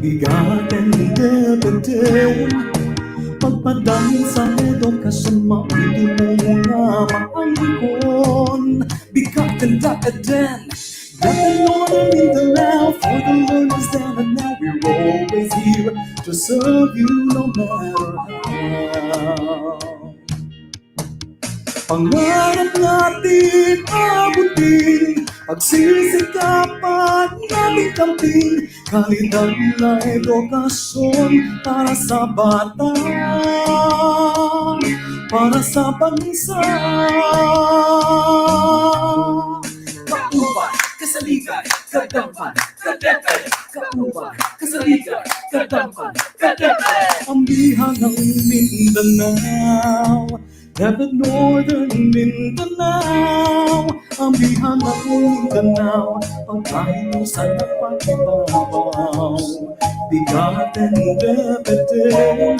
BigaTEN, DepEd, pagpadang sa edukasyon, maudulong mga maangkon. BigaTEN, DepEd, Northern Mindanao, for the learners then and now, we're always here to serve you no matter how. Pangarap natin abutin, pagsisikapan natin kamtin, kalidad na edukasyon para sa bata, para sa bansa. Kauban, kasaligan, kadampan, DepEd. Kauban, kasaligan, kadampan, DepEd. Ang bihan ng Mindanao, DepEd Northern Mindanao, ang bihan ng Mindanao, pagkahinusan at pag-ibabaw. BigaTEN, DepEd,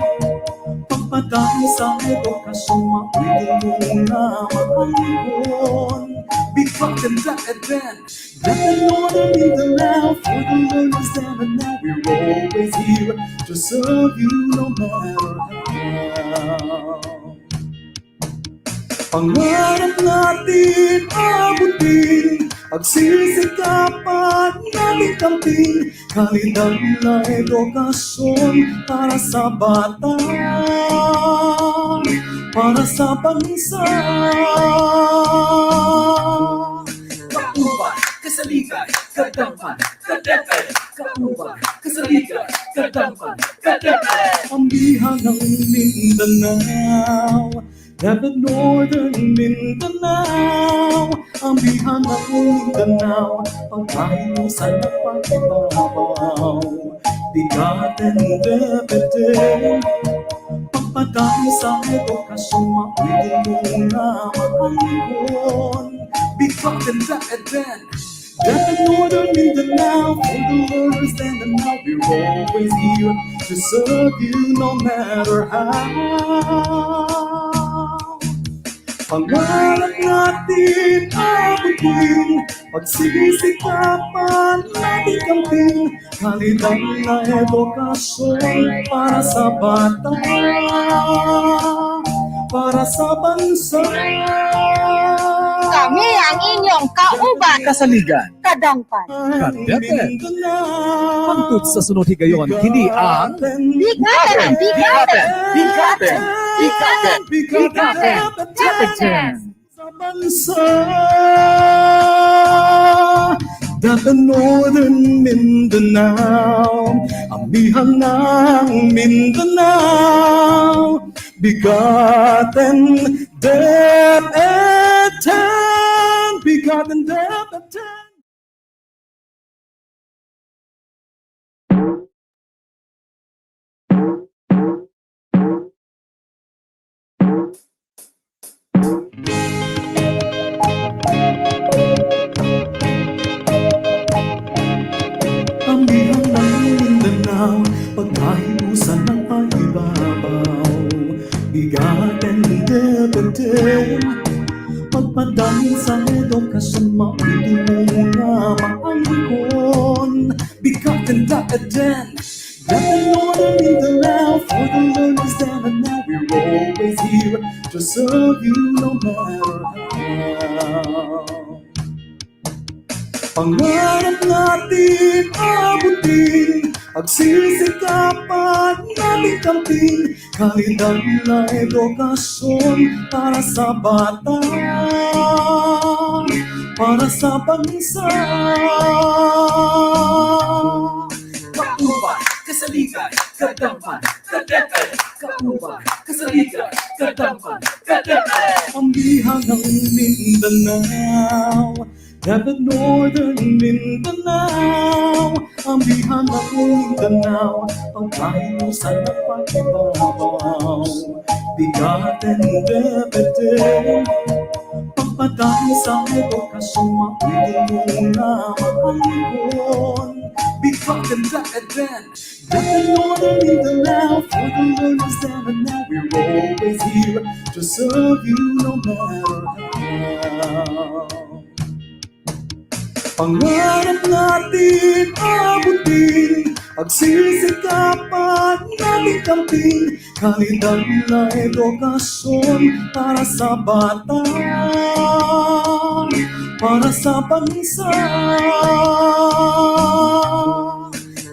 pagpadang sa edukasyon, maudulong na maangkon. BigaTEN, DepEd, Northern Mindanao, for the learners then and now, we're always here to serve you no matter how. Pangarap natin abutin, pagsisikapan natin kamtin, kalidad na edukasyon para sa bata, para sa bansa. Kauban, kasaligan, kadampan, DepEd. Kauban, kasaligan, kadampan, DepEd. Ang bihan ng Mindanao, DepEd Northern Mindanao, ang bihan ng Mindanao, pagkahinusan at pag-ibabaw. BigaTEN, DepEd, pagpadang sa edukasyon, maudulong na maangkon. BigaTEN, DepEd, Northern Mindanao, for the learners then and now, we're always here to serve you no matter how. Pangarap natin abutin, pagsisikapan natin kamtin, kalidad na edukasyon para sa bata, para sa bansa. Kami ang inyong kauban, kasaligan, kadampan, DepEd. Pangtut sa sunod higayon, kini ang BigaTEN, BigaTEn, DepEd. Sa bansa, DepEd Northern Mindanao, ang bihan ng Mindanao. BigaTEN, DepEd, BigaTEN, DepEd. Ang bihan ng Mindanao, pagkahinusan ng pag-ibabaw. BigaTEN, DepEd, pagpadang sa edukasyon, maudulong na maangkon. BigaTEN, DepEd, Northern Mindanao, for the learners then and now, we're always here to serve you no matter how. Pangarap natin abutin, pagsisikapan natin kamtin, kalidad na edukasyon para sa bata, para sa bansa. Kauban, kasaligan, kadampan, DepEd. Kauban, kasaligan, kadampan, DepEd. Ang bihan ng Mindanao, DepEd Northern Mindanao, ang bihan ng Mindanao, pagkahinusan at pag-ibabaw. BigaTEN, DepEd, pagpadang sa edukasyon, maudulong na maangkon. BigaTEN, DepEd, Northern Mindanao, for the learners then and now, we're always here to serve you no matter how. Pangarap natin abutin, Pagsisikapan natin kamting kalidad na edukasyon para sa bata, para sa bansa.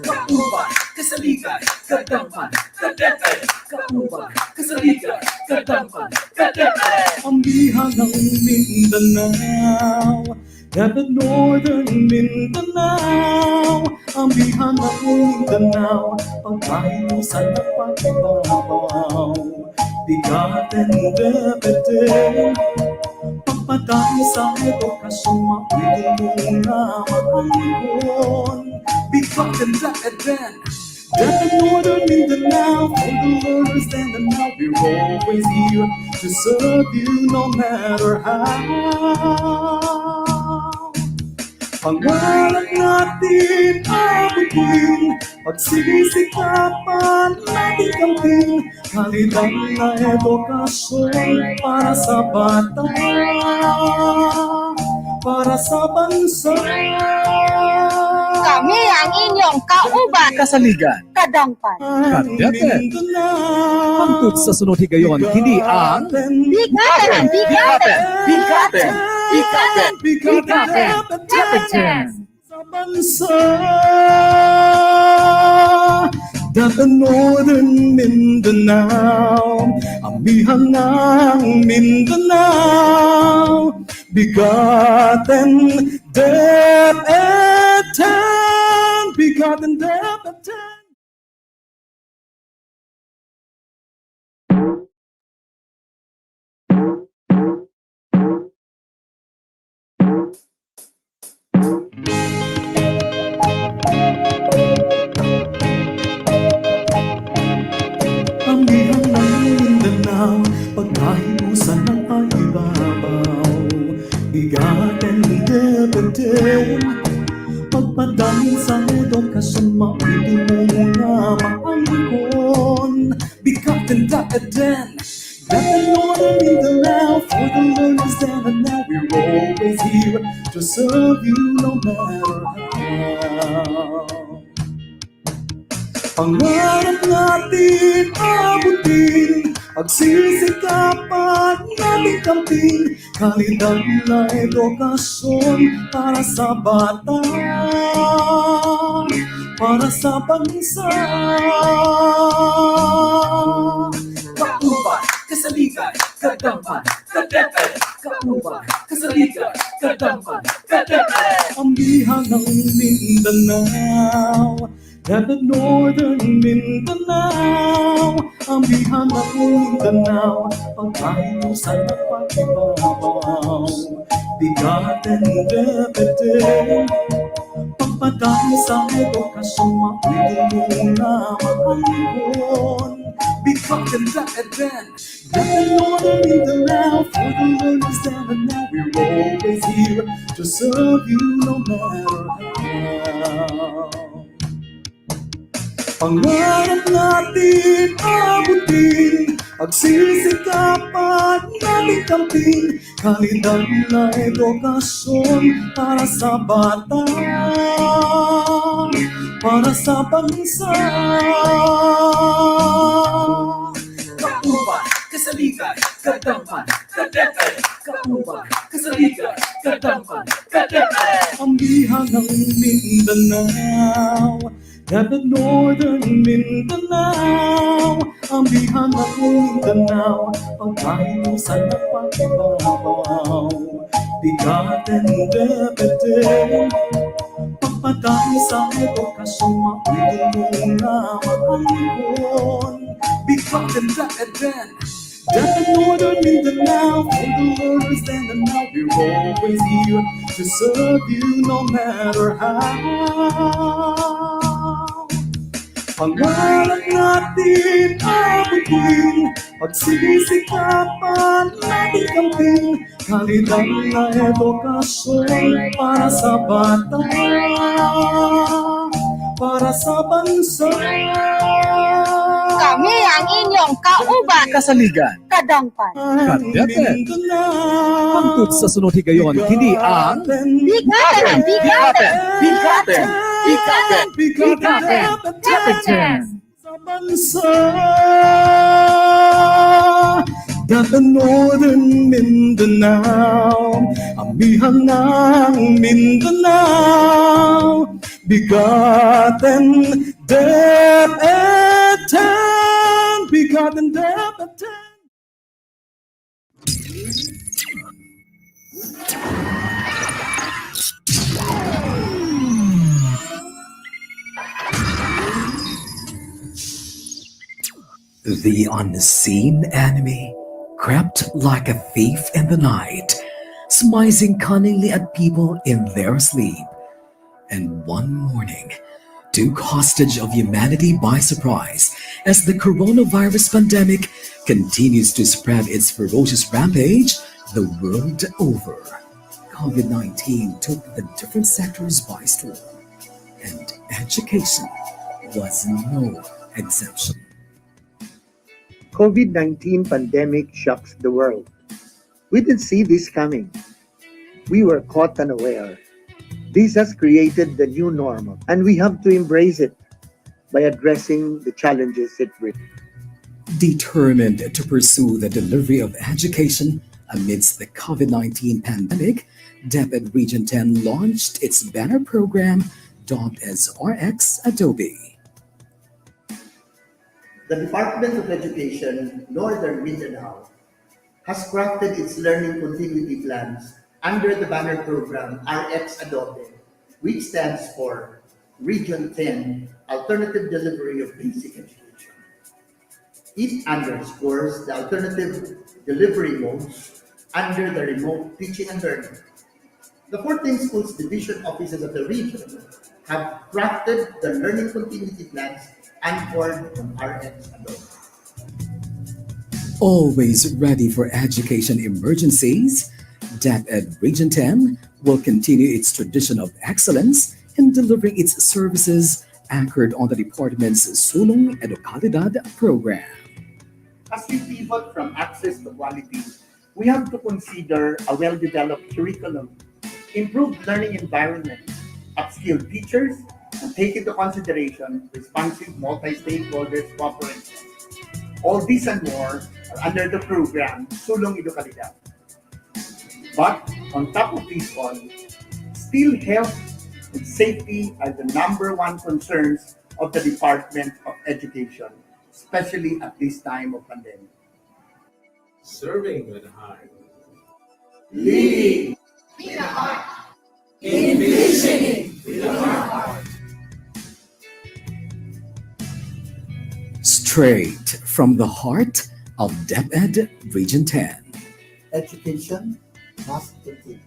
Kauban, kasaligan, kadampan, DepEd. Kauban, kasaligan, kadampan, DepEd. Ambihan ng Mindanao, DepEd Northern Mindanao. Ambihan ng Mindanao, pagkahinusan at pagbabaw. BigaTEN, DepEd, pagpadami sa edukasyon, maulong na maangkon. BigaTEN, DepEd, DepEd Northern Mindanao, for the learners stand and now we're always here to serve you no matter how. Pangarap natin abutin, pagsisikapan natin kamting kalidad na edukasyon para sa bata, para sa bansa. Kami ang inyong kauban, Kasaligan, kadampan. DepEd. Pangtut sa sunod higayon, kini ang BigaTEN, BigaTEN, BigaTEN, BigaTEN, BigaTEN, DepEd. Sa bansa, DepEd Northern Mindanao, ambihan ng Mindanao. BigaTEN, DepEd, BigaTEN, DepEd. Ambihan ng Mindanao, pagkahiusan ng paibabaw. BigaTEN, DepEd, pagpadami sa edukasyon, maulong na maangkon. BigaTEN, DepEd, DepEd Northern Mindanao, for the learners stand and now we're always here to serve you no matter how. Pangarap natin abutin, pagsisikapan natin kamting kalidad na edukasyon para sa bata, para sa bansa. Kauban, kasaligan, kadampan, DepEd. Kauban, kasaligan, kadampan, DepEd. Ambihan ng Mindanao, DepEd Northern Mindanao, ambihan ng Mindanao, pagkahinusan at pagbabaw. BigaTEN, DepEd, pagpadami sa edukasyon, maulong na maangkon. BigaTEN, DepEd, DepEd Northern Mindanao, for the learners stand and now we're always here to serve you no matter how. Pangarap natin abutin, pagsisikapan natin kamting kalidad na edukasyon para sa bata, para sa bansa. Kauban, kasaligan, kadampan, DepEd. Kauban, kasaligan, kadampan, DepEd. Ambihan ng Mindanao, DepEd Northern Mindanao, ambihan ng Mindanao, pagkahinusan at pagbabaw. BigaTEN, DepEd, pagpadami sa edukasyon, maulong na maangkon. BigaTEN, DepEd, DepEd Northern Mindanao, for the learners stand and now we're always here to serve you no matter how. Pangarap natin abutin, pagsisikapan natin kamting kalidad na edukasyon para sa bata, para sa bansa. Kami ang inyong kauban, Kasaligan, kadampan. DepEd. Pangtut sa sunod higayon, kini ang BigaTEN, BigaTEN, BigaTEN, DepEd. sa bansa. Dapat Northern Mindanao, amihan ng Mindanao, BigaTEN, DepEd, BigaTEN, DepEd. The unseen enemy crept like a thief in the night, smizing cunningly at people in their sleep, and one morning took hostage of humanity by surprise as the coronavirus pandemic continues to spread its ferocious rampage the world over. COVID-19 took the different sectors by storm, and education was no exception. COVID-19 pandemic shocks the world. We didn't see this coming. We were caught unaware. This has created the new normal, and we have to embrace it by addressing the challenges it brings. Determined to pursue the delivery of education amidst the COVID-19 pandemic, DepEd Region 10 launched its banner program dubbed as RX Adobe. The Department of Education, Northern Mindanao, has crafted its learning continuity plans under the banner program RX Adobe, which stands for Region 10 Alternative Delivery of Basic Education. It underscores the alternative delivery modes under the remote teaching and learning. The 14 schools division offices of the region have crafted the learning continuity plans anchored on RX Adobe. Always ready for education emergencies, DepEd Region 10 will continue its tradition of excellence in delivering its services anchored on the department's Sulong Edukalidad program. As we pivot from access to quality, we have to consider a well-developed curriculum, improved learning environment, upskilled teachers, and take into consideration responsive multi-stakeholders cooperation. All these and more are under the program Sulong Edukalidad. But on top of this all, still health and safety are the number one concerns of the Department of Education, especially at this time of pandemic. Serving with heart. Leading Straight from the heart of DepEd Region 10. education must continue.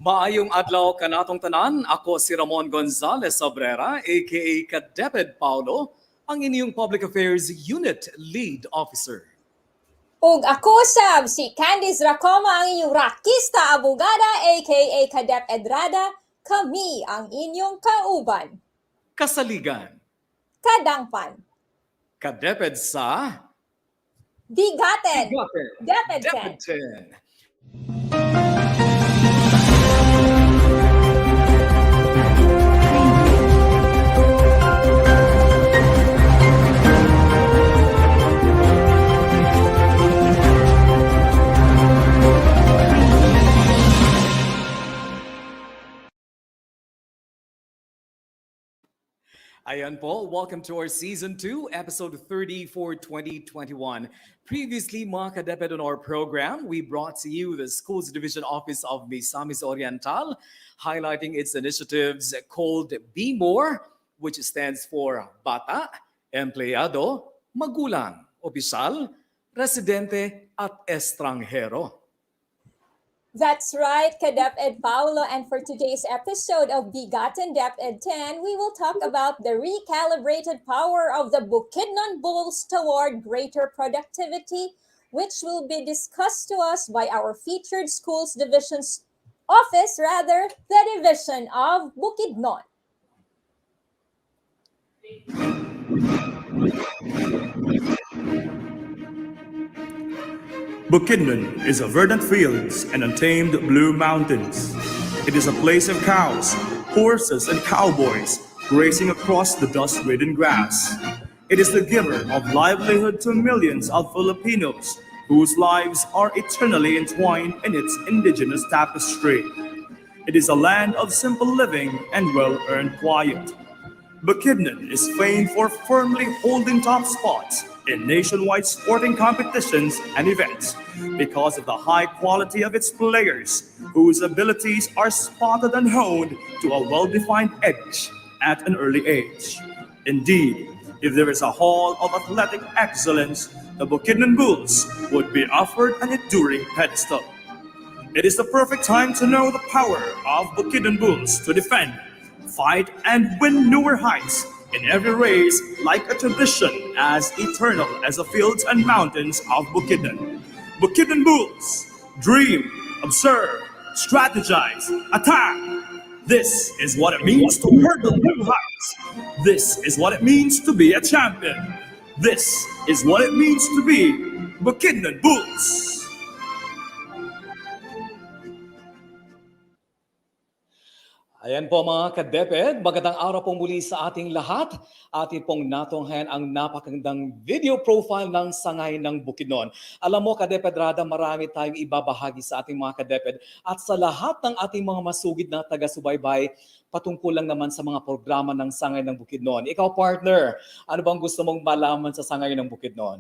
Maayong adlaw kanatong tanan, ako si Ramon Gonzalez Abrera, aka DepEd Paulo, ang inyong Public Affairs Unit Lead Officer. Ug ako sab si Candice Racoma, ang inyong rakista abogada aka DepEd Rada. Kami ang inyong kauban. Kasaligan, Kadangpan. DepEd sa BigaTEN. DepEd 10. DepEd. Ayan po, welcome to our Season 2, Episode 30 for 2021. Previously, mga kadeped on our program, we brought to you the Schools Division Office of Misamis Oriental, highlighting its initiatives called Be More, which stands for Bata, Empleyado, Magulang, Opisyal, Residente, at Estranghero. That's right, DepEd Paolo. And for today's episode of BigaTEN DepEd 10, we will talk about the recalibrated power of the Bukidnon Bulls toward greater productivity, which will be discussed to us by our featured schools division's office, rather, the division of Bukidnon. Bukidnon is a verdant fields and untamed blue mountains. It is a place of cows, horses, and cowboys grazing across the dust-ridden grass. It is the giver of livelihood to millions of Filipinos whose lives are eternally entwined in its indigenous tapestry. It is a land of simple living and well-earned quiet. Bukidnon is famed for firmly holding top spots in nationwide sporting competitions and events because of the high quality of its players, whose abilities are spotted and honed to a well-defined edge at an early age. Indeed, if there is a hall of athletic excellence, the Bukidnon Bulls would be offered an enduring pedestal. It is the perfect time to know the power of Bukidnon Bulls to defend, fight, and win newer heights in every race, like a tradition as eternal as the fields and mountains of Bukidnon. Bukidnon Bulls, dream, observe, strategize, attack. This is what it means to hurdle new heights. This is what it means to be a champion. This is what it means to be Bukidnon Bulls. Ayan po mga ka-DepEd, magandang araw po muli sa ating lahat. Atin pong natunghayan ang napakagandang video profile ng sangay ng Bukidnon. Alam mo ka-DepEd Rada, marami tayong ibabahagi sa ating mga ka-DepEd at sa lahat ng ating mga masugid na taga-subaybay patungkol lang naman sa mga programa ng sangay ng Bukidnon. Ikaw partner, ano bang gusto mong malaman sa sangay ng Bukidnon?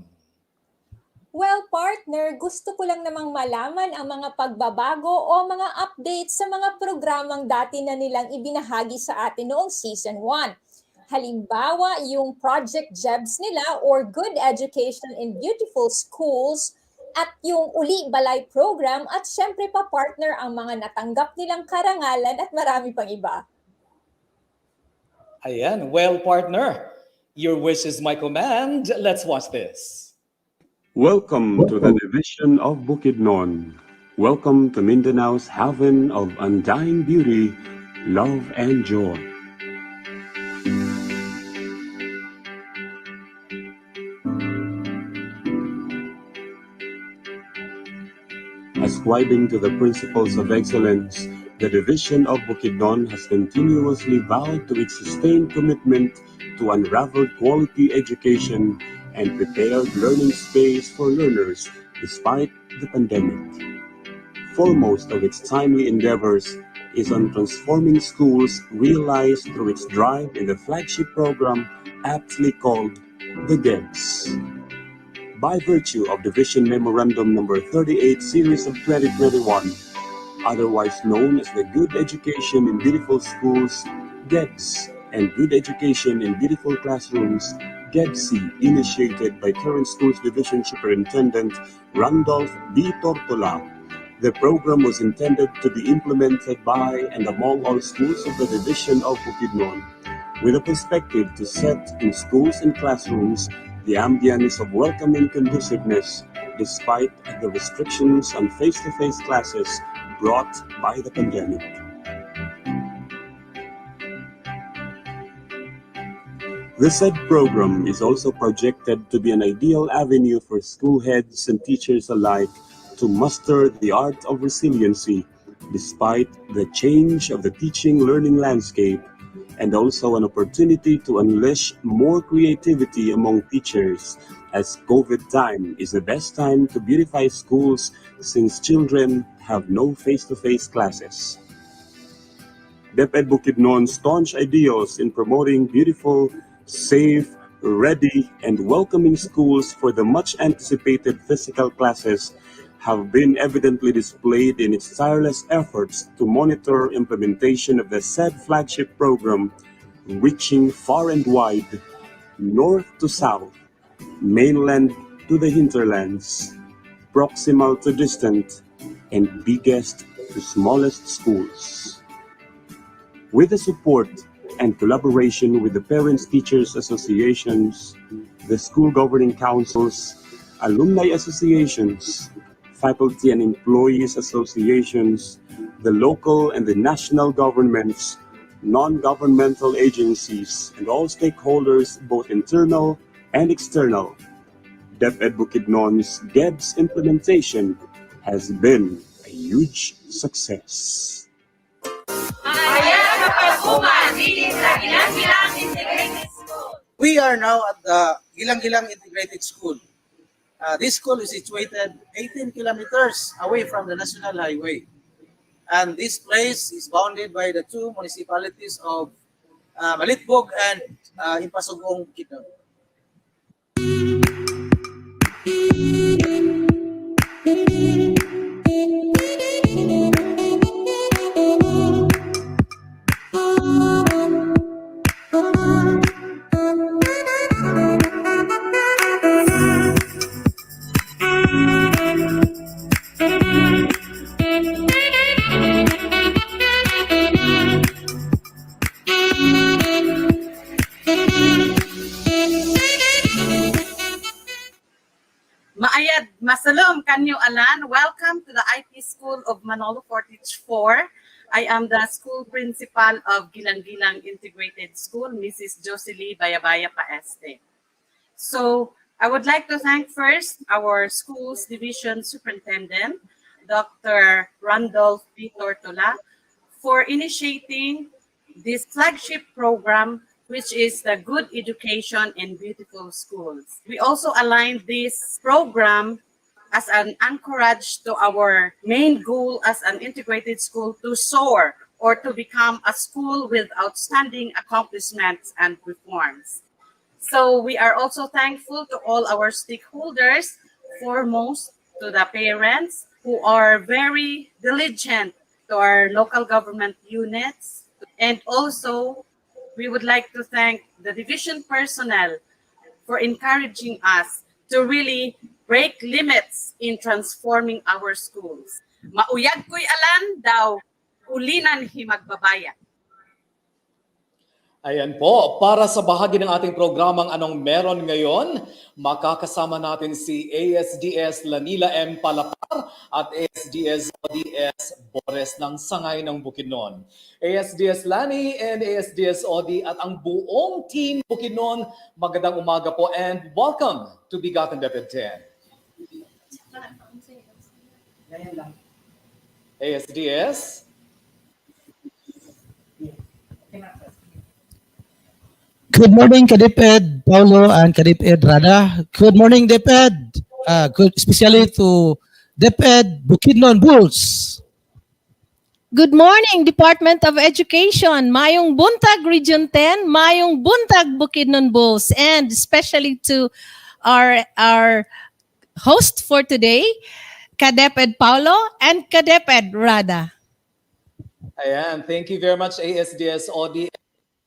Well, partner, gusto ko lang namang malaman ang mga pagbabago o mga updates sa mga programang dati na nilang ibinahagi sa atin noong Season 1. Halimbawa, yung Project JEBS nila or Good Education in Beautiful Schools at yung Uli Balay Program at syempre pa partner ang mga natanggap nilang karangalan at marami pang iba. Ayan, well partner, your wish is my command. Let's watch this. Welcome to the division of Bukidnon. Welcome to Mindanao's haven of undying beauty, love, and joy. Ascribing to the principles of excellence, the division of Bukidnon has continuously vowed to its sustained commitment to unraveled quality education and prepared learning space for learners despite the pandemic. Foremost of its timely endeavors is on transforming schools realized through its drive in the flagship program aptly called the DEBS. By virtue of Division Memorandum Number 38 Series of 2021, otherwise known as the Good Education in Beautiful Schools, DEBS, and Good Education in Beautiful Classrooms, GEDC, initiated by current Schools Division Superintendent Randolph B. Tortola. The program was intended to be implemented by and among all schools of the Division of Bukidnon, with a perspective to set in schools and classrooms the ambience of welcoming conduciveness despite the restrictions on face-to-face classes brought by the pandemic. The said program is also projected to be an ideal avenue for school heads and teachers alike to master the art of resiliency despite the change of the teaching-learning landscape, and also an opportunity to unleash more creativity among teachers, as COVID time is the best time to beautify schools since children have no face-to-face classes. DepEd Bukidnon's staunch ideals in promoting beautiful, safe, ready, and welcoming schools for the much-anticipated physical classes have been evidently displayed in its tireless efforts to monitor implementation of the said flagship program, reaching far and wide, north to south, mainland to the hinterlands, proximal to distant, and biggest to smallest schools. With the support and collaboration with the Parents Teachers Associations, the school governing councils, alumni associations, faculty and employees associations, the local and the national governments, non-governmental agencies, and all stakeholders, both internal and external, DepEd Bukidnon's GEBS implementation has been a huge success. We are now at the Gilang-Gilang Integrated School. This school is situated 18 kilometers away from the National Highway. And this place is bounded by the two municipalities of Malitbog and Impasugong, Bukidnon. Maayad, masalom kanyo alan. Welcome to the IT School of Manolo Fortich 4. I am the school principal of Gilang-Gilang Integrated School, Mrs. Jocelyn Bayabaya Paeste. So I would like to thank first our school's division superintendent, Dr. Randolph P. Tortola, for initiating this flagship program, which is the Good Education in Beautiful Schools. We also aligned this program as an anchorage to our main goal as an integrated school to soar or to become a school with outstanding accomplishments and reforms. So we are also thankful to all our stakeholders, foremost to the parents who are very diligent, to our local government units, and also we would like to thank the division personnel for encouraging us to really break limits in transforming our schools. Mauyag ko'y alan daw, ulinan himagbabaya. Ayan po, para sa bahagi ng ating programang Anong Meron Ngayon, makakasama natin si ASDS Lanila M. Palapar at ASDS ODS Bores ng Sangay ng Bukidnon. ASDS Lani and ASDS Odi at ang buong team Bukidnon, magandang umaga po and welcome to BigaTEN DepEd 10. ASDS. Good morning, DepEd Paulo and DepEd Rada. Good morning, DepEd. Good, especially to DepEd Bukidnon Bulls. Good morning, Department of Education, Mayong Buntag Region 10, Mayong Buntag Bukidnon Bulls, and especially to our host for today, DepEd Paulo and DepEd Rada. Ayan, thank you very much ASDS Odi.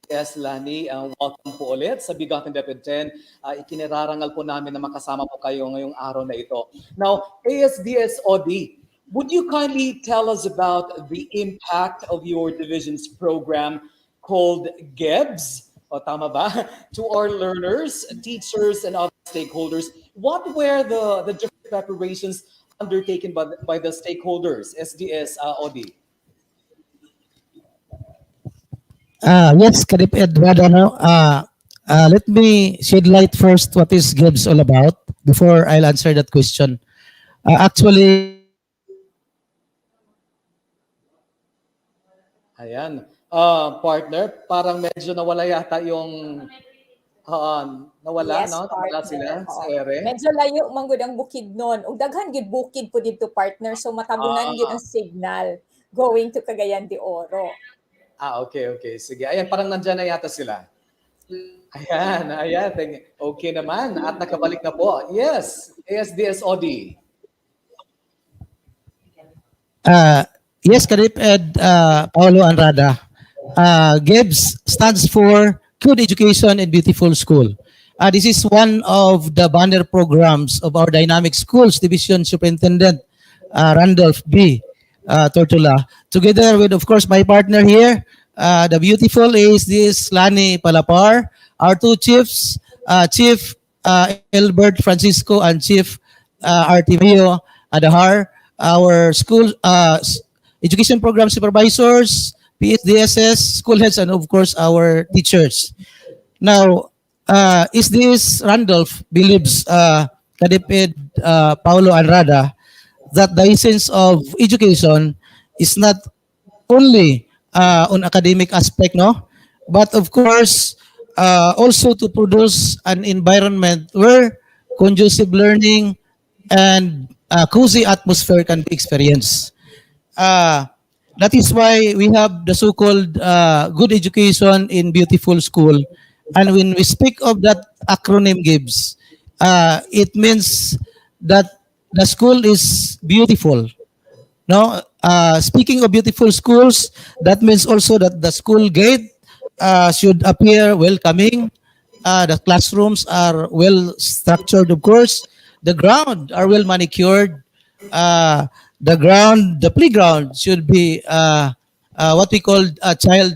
Yes, Lani, welcome po ulit sa BigaTEN DepEd 10. Ikinirarangal po namin na makasama po kayo ngayong araw na ito. Now, ASDS OD, would you kindly tell us about the impact of your division's program called GEBS, o tama ba, to our learners, teachers, and other stakeholders? What were the different preparations undertaken by the stakeholders, SDS OD? Yes, DepEd Rada. Let me shed light first what is GEBS all about before I'll answer that question. Actually, Ayan. Partner, parang medyo nawala yata yung nawala, Yes, no? partner. Nawala sila sa ere. Medyo layo manggod ang Bukidnon. Ug daghan gyud bukid po dito partner, so matabunan gyud ang signal going to Cagayan de Oro. Okay. Sige. Ayan, parang nandyan na yata sila. Ayan. Okay naman. At nakabalik na po. Yes, ASDSOD. Yes, DepEd, Paolo and Rada. GEBS stands for Good Education and Beautiful School. This is one of the banner programs of our Dynamic Schools Division Superintendent, Randolph B. Tortula. Together with, of course, my partner here, the beautiful is this Lani Palapar, our two chiefs, Chief Elbert Francisco and Chief Artemio Adahar, our school education program supervisors, PSDSS, school heads, and of course our teachers. Now, is this Randolph believes, Kadipid, Paulo and Rada, that the essence of education is not only on academic aspect, no, but of course also to produce an environment where conducive learning and cozy atmosphere can be experienced. That is why we have the so-called good education in beautiful school. And when we speak of that acronym GIBS, it means that the school is beautiful. No, speaking of beautiful schools, that means also that the school gate should appear welcoming. The classrooms are well structured, of course. The ground are well manicured. The playground should be what we call child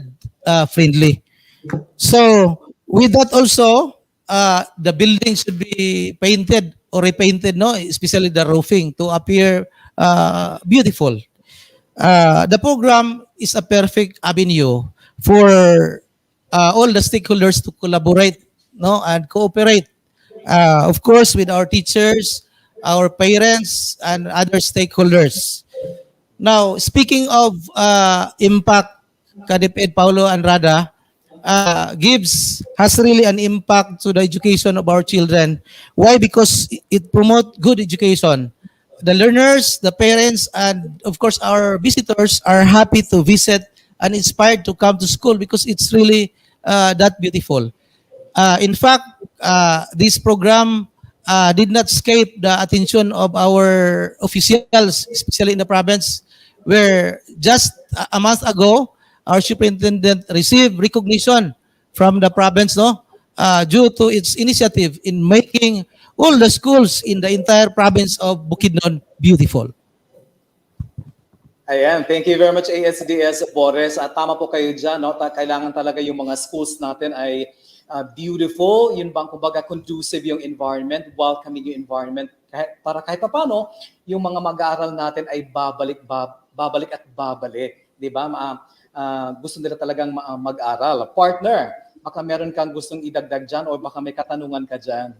friendly. So with that also, the building should be painted or repainted, no, especially the roofing to appear beautiful. The program is a perfect avenue for all the stakeholders to collaborate, no, and cooperate. Of course, with our teachers, our parents, and other stakeholders. Now, speaking of impact, Kadiped, Paulo, and Rada, gives has really an impact to the education of our children. Why? Because it promotes good education. The learners, the parents, and of course our visitors are happy to visit and inspired to come to school because it's really that beautiful. In fact, this program did not escape the attention of our officials, especially in the province, where just a month ago, our superintendent received recognition from the province, no, due to its initiative in making all the schools in the entire province of Bukidnon beautiful. Ayan, thank you very much ASDS Boris. At tama po kayo dyan, no? Kailangan talaga yung mga schools natin ay beautiful, yun bang kumbaga conducive yung environment, welcoming yung environment, para kahit paano, yung mga mag-aaral natin ay babalik at babalik. Di ba? Gusto nila talagang mag-aral. Partner, baka meron kang gustong idagdag dyan o baka may katanungan ka dyan.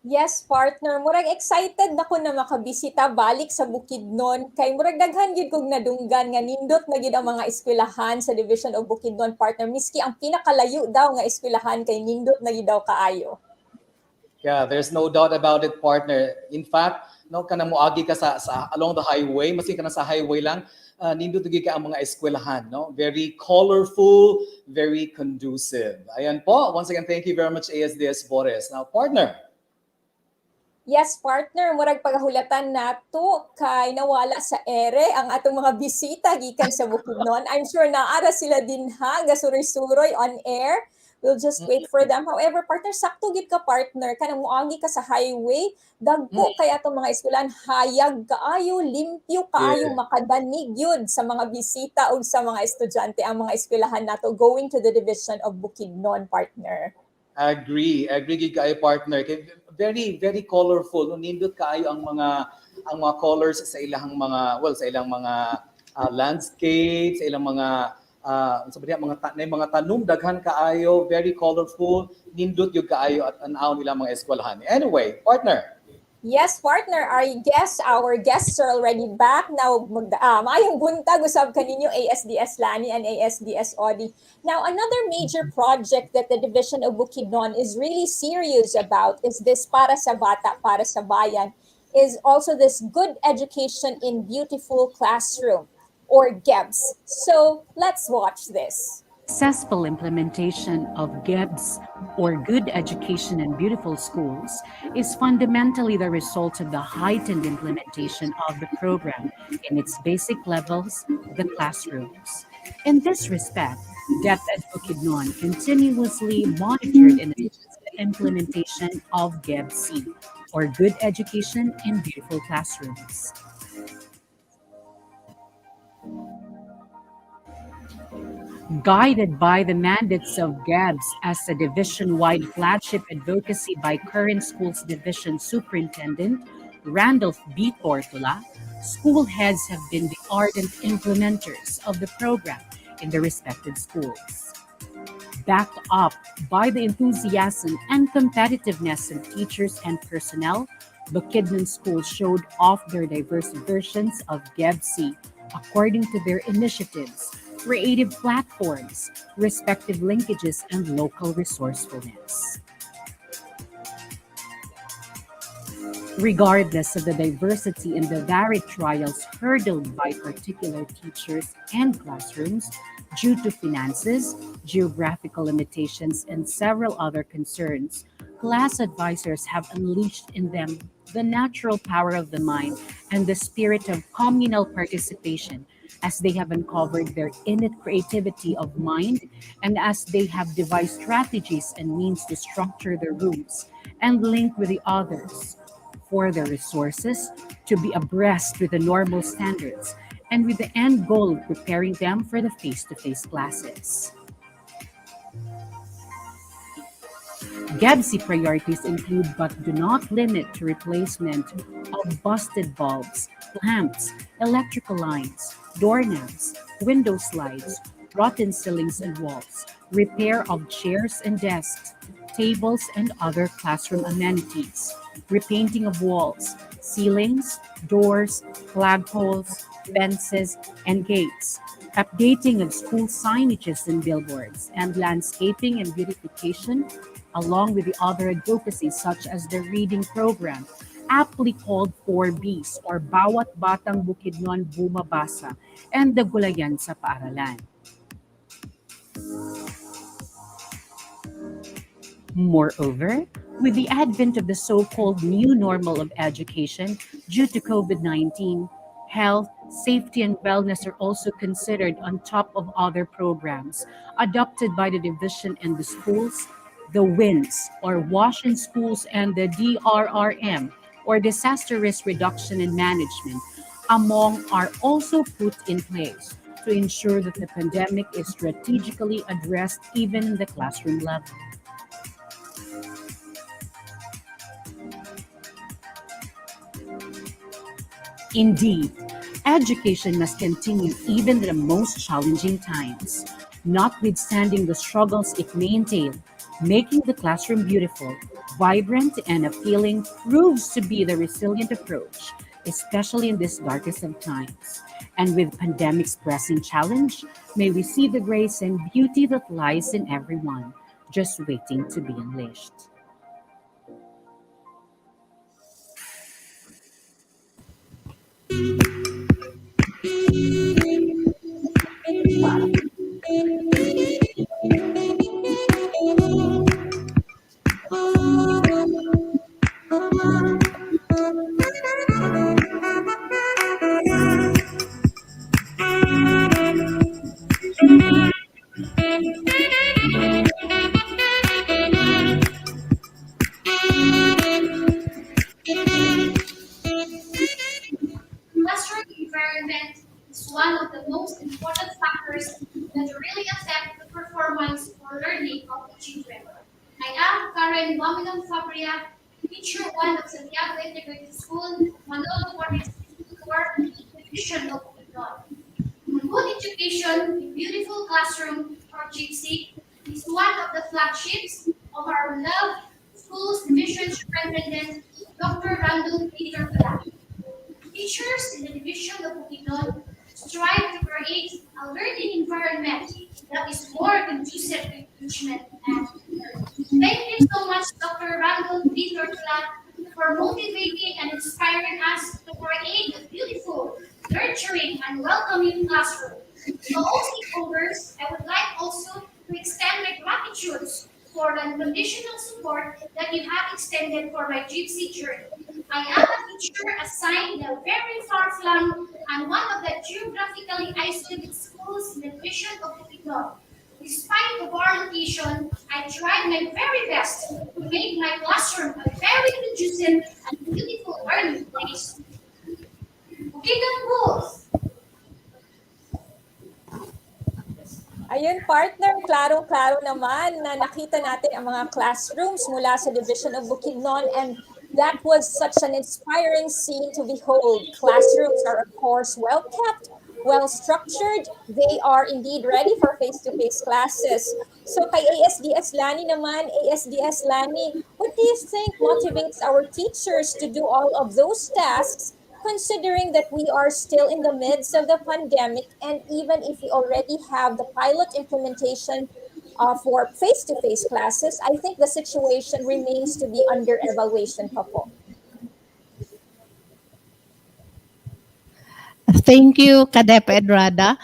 Yes, partner. Murag excited na ko na makabisita balik sa Bukidnon. Kay murag daghan gyud kog nadunggan nga nindot na gyud ang mga eskwelahan sa Division of Bukidnon, partner. Miski ang pinakalayo daw nga eskwelahan kay nindot na gyud daw kaayo. Yeah, there's no doubt about it, partner. In fact, no, kanang moagi ka sa along the highway, maski ka na sa highway lang, nindot gyud ka ang mga eskwelahan, no? Very colorful, very conducive. Ayan po. Once again, thank you very much ASDS Boris. Now, partner, yes, partner, murag pagahulatan nato kay nawala sa ere ang atong mga bisita gikan sa Bukidnon. I'm sure naara sila din ha, gasuroy-suroy on air. We'll just wait for them. However, partner, sakto gid ka partner, kanang moagi ka sa highway, dagko kay atong mga eskwelahan, hayag kaayo, limpyo kaayo, makadanig yun sa mga bisita o sa mga estudyante ang mga eskwelahan nato going to the Division of Bukidnon, partner. Agree gid kaayo, partner. Very colorful. Nindot kaayo ang mga colors sa ilang mga landscapes, sa ilang mga mga tanom daghan kaayo, very colorful. Nindot yung kaayo at anaw nila mga eskwelahan. Anyway, partner. Yes, partner, our guests are already back. Now, maayong buntag usab kaninyo ASDS Lani and ASDS Odi. Now, another major project that the Division of Bukidnon is really serious about is this Para sa Bata, Para sa Bayan, is also this good education in beautiful classroom. or GEBS. So let's watch this. Successful implementation of GEBS, or Good Education in Beautiful Schools, is fundamentally the result of the heightened implementation of the program in its basic levels, the classrooms. In this respect, DepEd Bukidnon continuously monitored and assessed the implementation of GEBC, or Good Education in Beautiful Classrooms. Guided by the mandates of GABS as a division-wide flagship advocacy by current schools division superintendent Randolph B. Tortola, school heads have been the ardent implementers of the program in their respective schools. Backed up by the enthusiasm and competitiveness of teachers and personnel, Bukidnon schools showed off their diverse versions of GEBC according to their initiatives, creative platforms, respective linkages, and local resourcefulness. Regardless of the diversity and the varied trials hurdled by particular teachers and classrooms due to finances, geographical limitations, and several other concerns, class advisors have unleashed in them the natural power of the mind and the spirit of communal participation as they have uncovered their innate creativity of mind and as they have devised strategies and means to structure their rooms and link with the others for their resources to be abreast with the normal standards and with the end goal of preparing them for the face-to-face classes. GEBC priorities include but do not limit to replacement of busted bulbs, lamps, electrical lines, doorknobs, window slides, rotten ceilings and walls, repair of chairs and desks, tables and other classroom amenities, repainting of walls, ceilings, doors, flagpoles, fences, and gates, updating of school signages and billboards, and landscaping and beautification, along with the other advocacies such as the reading program, aptly called 4Bs or Bawat Batang Bukidnon Bumabasa, and the Gulayan sa Paaralan. Moreover, with the advent of the so-called new normal of education due to COVID-19, health, safety, and wellness are also considered on top of other programs adopted by the division and the schools, the WINS, or Wash in Schools, and the DRRM, or Disaster Risk Reduction and Management, among are also put in place to ensure that the pandemic is strategically addressed even in the classroom level. Indeed, education must continue even in the most challenging times, notwithstanding the struggles it may entail. Making the classroom beautiful, vibrant, and appealing proves to be the resilient approach, especially in this darkest of times. And with pandemic's pressing challenge, may we see the grace and beauty that lies in everyone, just waiting to be unleashed. Classroom environment is one of the most important factors that really affect the performance or learning of the children. I am Karen Waminong Fabria, teacher one of Santiago Integrated School, Manolo Cortes for Division of Bukidnon. Good education in beautiful classroom or GC is one of the flagships of our beloved schools division superintendent, Dr. Randall Peter Black. Teachers in the division of Bukidnon strive to create a learning environment that is more conducive to engagement and learning. Thank you so much, Dr. Randall B. Tortula, for motivating and inspiring us to create a beautiful learning nurturing and welcoming classroom. To all stakeholders, I would like also to extend my gratitude for the unconditional support that you have extended for my gypsy journey. I am a teacher assigned in a very far-flung and one of the geographically isolated schools in the division of Bukidnon. Despite the far location, I tried my very best to make my classroom a very conducive and beautiful learning place. Bukidnon Bulls! Ayun, partner, klarong-klaro naman na nakita natin ang mga classrooms mula sa Division of Bukidnon, and that was such an inspiring scene to behold. Classrooms are, of course, well kept, well structured. They are indeed ready for face-to-face classes. So kay ASDS Lani naman, ASDS Lani, what do you think motivates our teachers to do all of those tasks, considering that we are still in the midst of the pandemic, and even if we already have the pilot implementation for face-to-face classes, I think the situation remains to be under evaluation pa po. Thank you, DepEd Rada.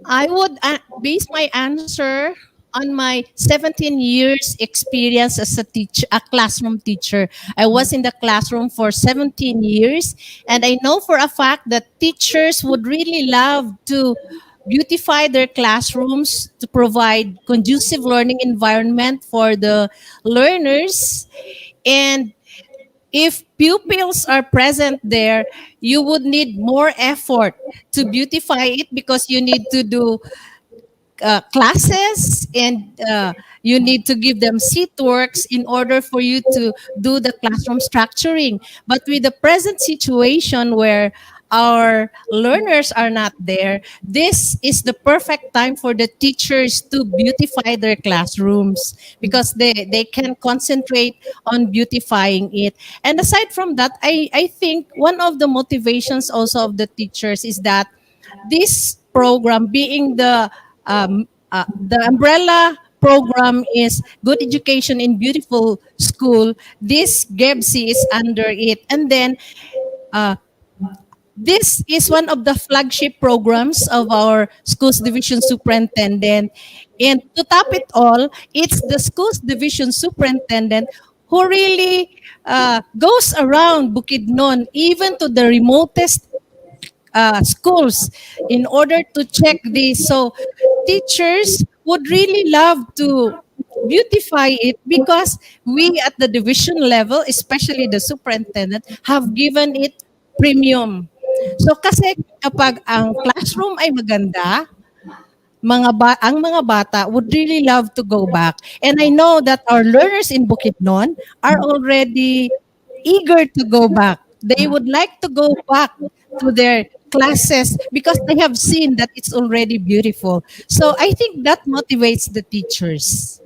I would base my answer on my 17 years experience as a classroom teacher. I was in the classroom for 17 years, and I know for a fact that teachers would really love to beautify their classrooms to provide conducive learning environment for the learners. And if pupils are present there, you would need more effort to beautify it because you need to do classes, and you need to give them seat works in order for you to do the classroom structuring. But with the present situation where our learners are not there, this is the perfect time for the teachers to beautify their classrooms because they can concentrate on beautifying it. And aside from that, I think one of the motivations also of the teachers is that this program being the umbrella program is Good Education in Beautiful School. This GEBC is under it. And then this is one of the flagship programs of our schools division superintendent. And to top it all, it's the schools division superintendent who really goes around Bukidnon, even to the remotest schools, in order to check this. So teachers would really love to beautify it because we at the division level, especially the superintendent, have given it premium. So kasi kapag ang classroom ay maganda, ang mga bata would really love to go back. And I know that our learners in Bukidnon are already eager to go back. They would like to go back to their classes because they have seen that it's already beautiful. So I think that motivates the teachers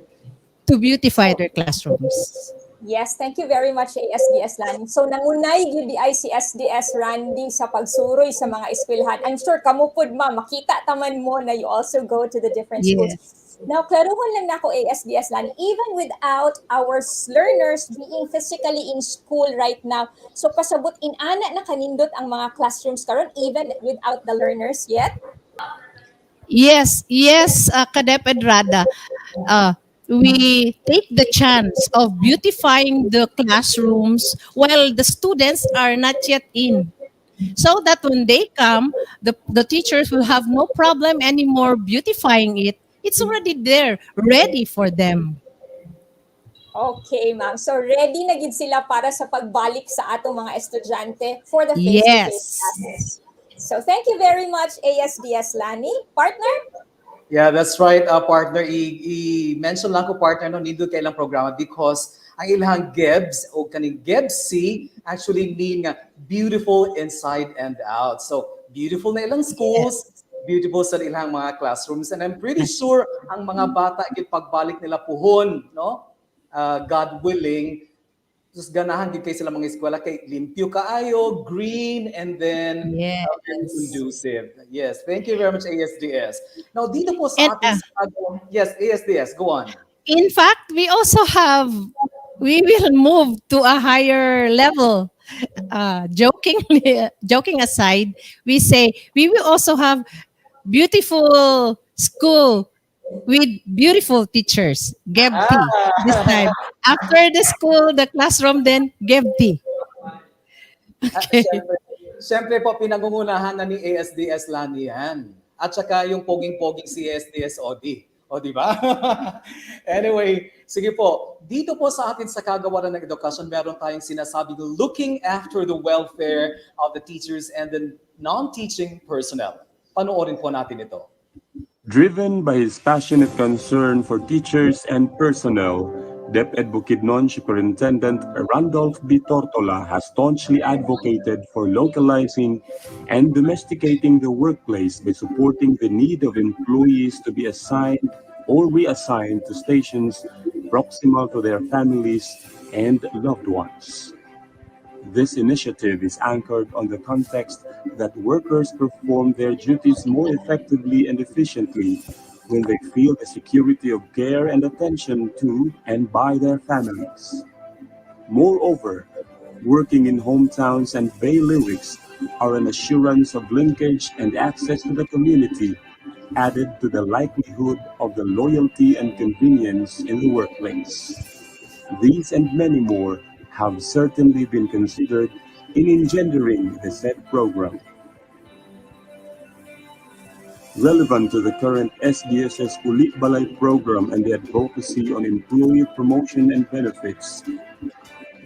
to beautify their classrooms. Yes, thank you very much, ASDS Lani. So nangunay GBI si SDS Randy sa pagsuroy sa mga eskwelahan. I'm sure kamupod ma, makita taman mo na you also go to the different schools. Yes. Now, klaruhon lang nako ASDS Lani, even without our learners being physically in school right now, so pasabot inana na kanindot ang mga classrooms karon even without the learners yet? Yes, DepEd Rada. We take the chance of beautifying the classrooms while the students are not yet in. So that when they come, the teachers will have no problem anymore beautifying it. It's already there, ready for them. Okay, ma'am. So ready na gid sila para sa pagbalik sa atong mga estudyante for the face-to-face classes. So thank you very much, ASDS Lani. Partner? Yeah, that's right, partner. I-mention lang ko, partner, no, nindo kailang programa because ang ilang GEBs o kaning GEBC actually mean beautiful inside and out. So, beautiful na ilang schools, beautiful sa ilang mga classrooms, and I'm pretty sure ang mga bata pagbalik nila puhon, no? God willing, just ganahan din kayo sila mga eskwela kay limpyo kaayo, green, and then very conducive. Yes, thank you very much, ASDS. Now, dito po sa ating yes, ASDS, go on. In fact, we will move to a higher level joking aside, we say we will also have beautiful school with beautiful teachers. Gebti this time. After the school, the classroom, then Gebti. Okay. Siyempre po, pinangungunahan na ni ASDS Lani yan. At saka yung poging-poging si ASDS OD. O, di ba? Anyway, sige po. Dito po sa atin sa kagawaran ng edukasyon, meron tayong sinasabing looking after the welfare of the teachers and the non-teaching personnel. Panoorin po natin ito. Driven by his passionate concern for teachers and personnel, DepEd Bukidnon Superintendent Randolph B. Tortola has staunchly advocated for localizing and domesticating the workplace by supporting the need of employees to be assigned or reassigned to stations proximal to their families and loved ones. This initiative is anchored on the context that workers perform their duties more effectively and efficiently when they feel the security of care and attention to and by their families. Moreover, working in hometowns and bailiwicks are an assurance of linkage and access to the community, added to the likelihood of the loyalty and convenience in the workplace. These and many more have certainly been considered in engendering the said program. Relevant to the current SDSS Ulit Balay program and the advocacy on employee promotion and benefits,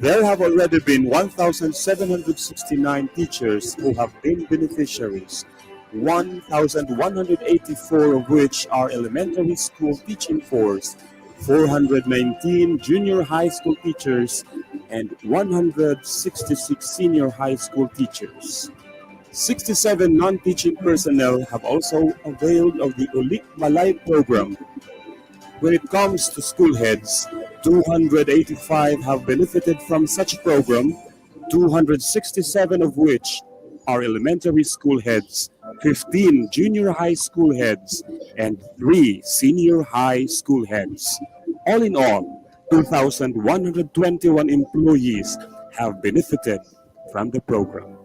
there have already been 1,769 teachers who have been beneficiaries, 1,184 of which are elementary school teaching force, 419 junior high school teachers, and 166 senior high school teachers. 67 non-teaching personnel have also availed of the Ulit Malay program. When it comes to school heads, 285 have benefited from such program, 267 of which are elementary school heads, 15 junior high school heads, and 3 senior high school heads. All in all, 2,121 employees have benefited from the program.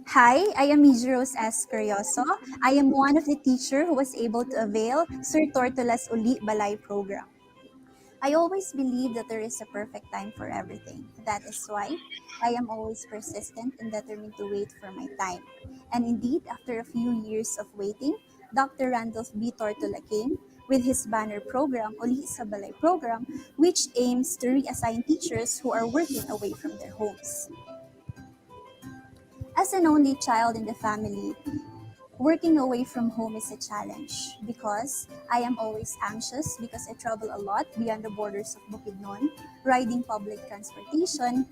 Hi, I am Rose S. Curioso. I am one of the teachers who was able to avail Sir Tortola's Uli Balay program. I always believe that there is a perfect time for everything. That is why I am always persistent and determined to wait for my time. And indeed, after a few years of waiting, Dr. Randolph B. Tortola came with his banner program, Uli sa Balay program, which aims to reassign teachers who are working away from their homes. As an only child in the family, working away from home is a challenge because I am always anxious because I travel a lot beyond the borders of Bukidnon, riding public transportation,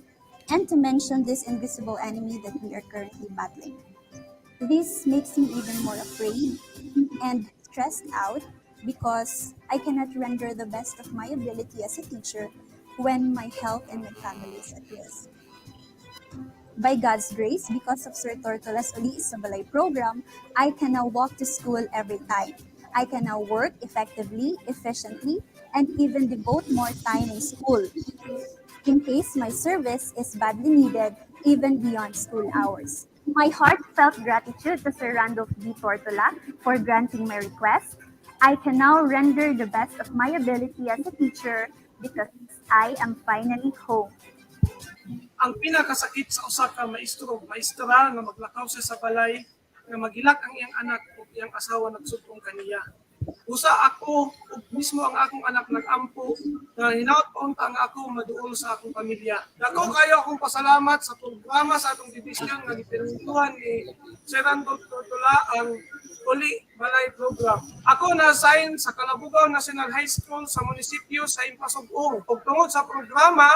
and to mention this invisible enemy that we are currently battling. This makes me even more afraid and stressed out because I cannot render the best of my ability as a teacher when my health and my family is at risk. By God's grace, because of Sir Tortola's Uli sa Balay program, I can now walk to school every time. I can now work effectively, efficiently, and even devote more time in school in case my service is badly needed, even beyond school hours. My heartfelt gratitude to Sir Randolph B. Tortola for granting my request. I can now render the best of my ability as a teacher because I am finally home. Ang pinakasakit sa usa ka maestro, maestra nga maglakaw sa balay nga magilak ang iyang anak ug iyang asawa nagsugpong kaniya. Usa ako ug mismo ang akong anak nag-ampo nga hinaot paunta ang ako maduol sa akong pamilya. Dako kayo akong pasalamat sa programa sa atong dibisyon nga gipinutuhan ni Sir Randolph Tortola ang Uli Balay program. Ako na-assign sa Kalabugaw National High School sa munisipyo sa Impasugong. Ug tungod sa programa,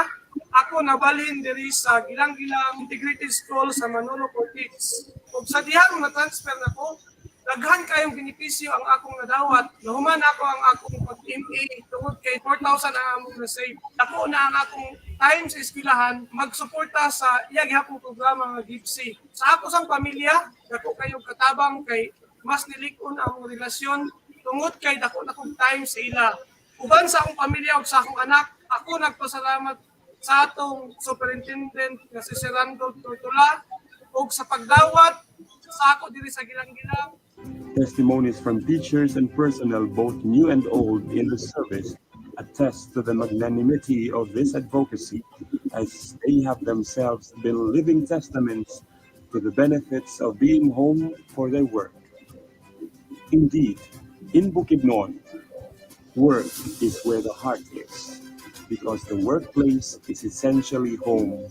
ako nabalhin diri sa Gilang-Gilang Integrated School sa Manolo Cortez. Ug sa dihang na-transfer nako, daghan kayong benepisyo ang akong nadawat. Nahuman ako ang akong pag-MA tungod kay 4,000 ang among na-save. Ako na ang akong time sa eskwelahan magsuporta sa iya gihapong programa nga GIPSI. Sa ako sang pamilya, dako kayong katabang kay mas nilikon ang relasyon tungod kay dako na kong time sa ila. Uban sa akong pamilya ug sa akong anak, ako nagpasalamat sa atong superintendent nga si Sir Randolph Tortola ug sa pagdawat sa ako diri sa Gilang-Gilang. Testimonies from teachers and personnel, both new and old, in the service attest to the magnanimity of this advocacy, as they have themselves been living testaments to the benefits of being home for their work. Indeed, in Bukidnon, work is where the heart is, because the workplace is essentially home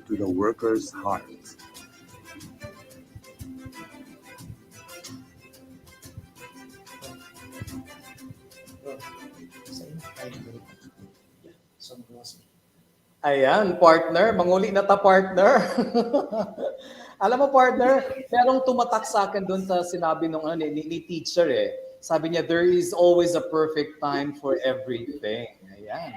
to the worker's heart. Ayan, partner. Manguli na ta, partner. Alam mo, partner, merong tumatak sa akin doon sa sinabi nung ni teacher eh. Sabi niya, there is always a perfect time for everything. Ayan.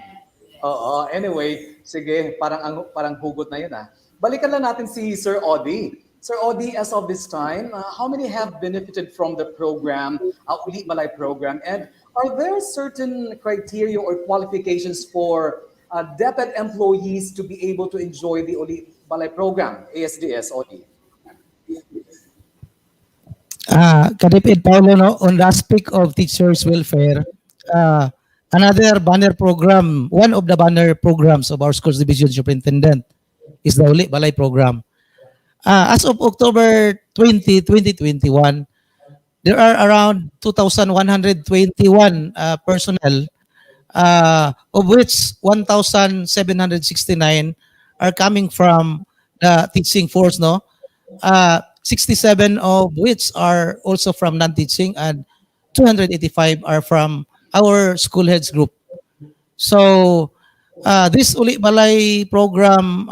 Oo. Anyway, sige, parang hugot na yun ah. Balikan lang natin si Sir Odi. Sir Odi, as of this time, how many have benefited from the program, Uli Malay program? And are there certain criteria or qualifications for DepEd employees to be able to enjoy the Uli Malay program, ASDS, Odi? DepEd, Paulo, no, on the aspect of teachers' welfare, another banner program, one of the banner programs of our schools division superintendent is the Uli Balay program. As of October 20, 2021, there are around 2,121 personnel, of which 1,769 are coming from the teaching force, no? 67 of which are also from non-teaching, and 285 are from our school heads group. So this Uli Balay program,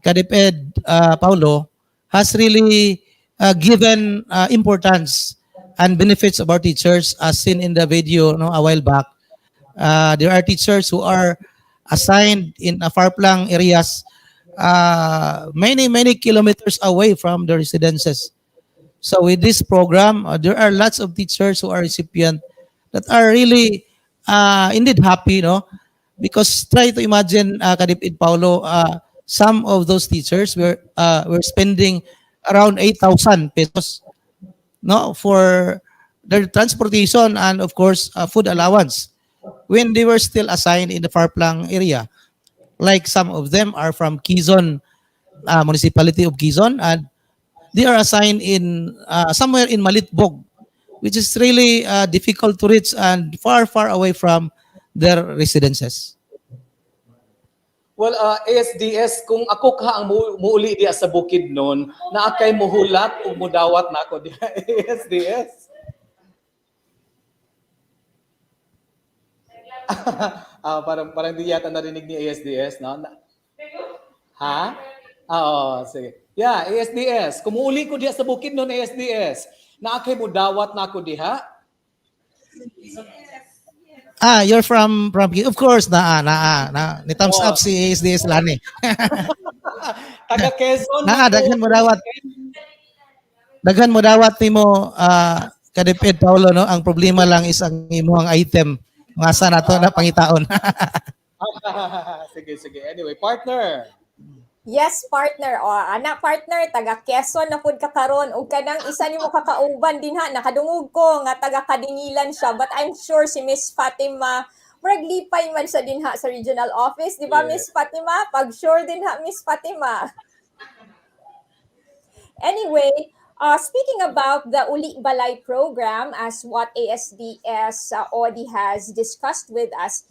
DepEd, Paulo, has really given importance and benefits of our teachers, as seen in the video a while back. There are teachers who are assigned in far-flung areas, many kilometers away from the residences. So with this program, there are lots of teachers who are recipient that are really indeed happy, no? Because try to imagine, DepEd, Paulo, some of those teachers were spending around 8,000 pesos, no, for their transportation and of course food allowance when they were still assigned in the far-flung area. Like some of them are from Quezon, municipality of Quezon, and they are assigned in somewhere in Malitbog, which is really difficult to reach and far away from their residences. Well, ASDS, kung ako ka ang muuli diya sa Bukidnon, na akay muhulat o mudawat na ako diya, ASDS. Parang di yata narinig ni ASDS, no? Ha? Oo, sige. Yeah, ASDS. Kung muuli ko diya sa Bukidnon, ASDS, na akay mudawat na ako diha. You're from of course ni thumbs up si ASDS Lani. Taga Quezon. Daghan mo dawat nimo DepEd, Paulo, no. Ang problema lang is ang imong item nga sa nato na pangitaon. Sige. Anyway, partner. Yes, partner. O, partner, taga Quezon na pud ka karon ug kanang isa nimo kakauban dinha nakadungog ko nga taga Kadingilan siya, but I'm sure si Miss Fatima murag lipay man sa dinha sa regional office, di ba, Miss Fatima? Pag sure dinha, Miss Fatima. Anyway, speaking about the Uli Balay program, as what ASDS Odi has discussed with us,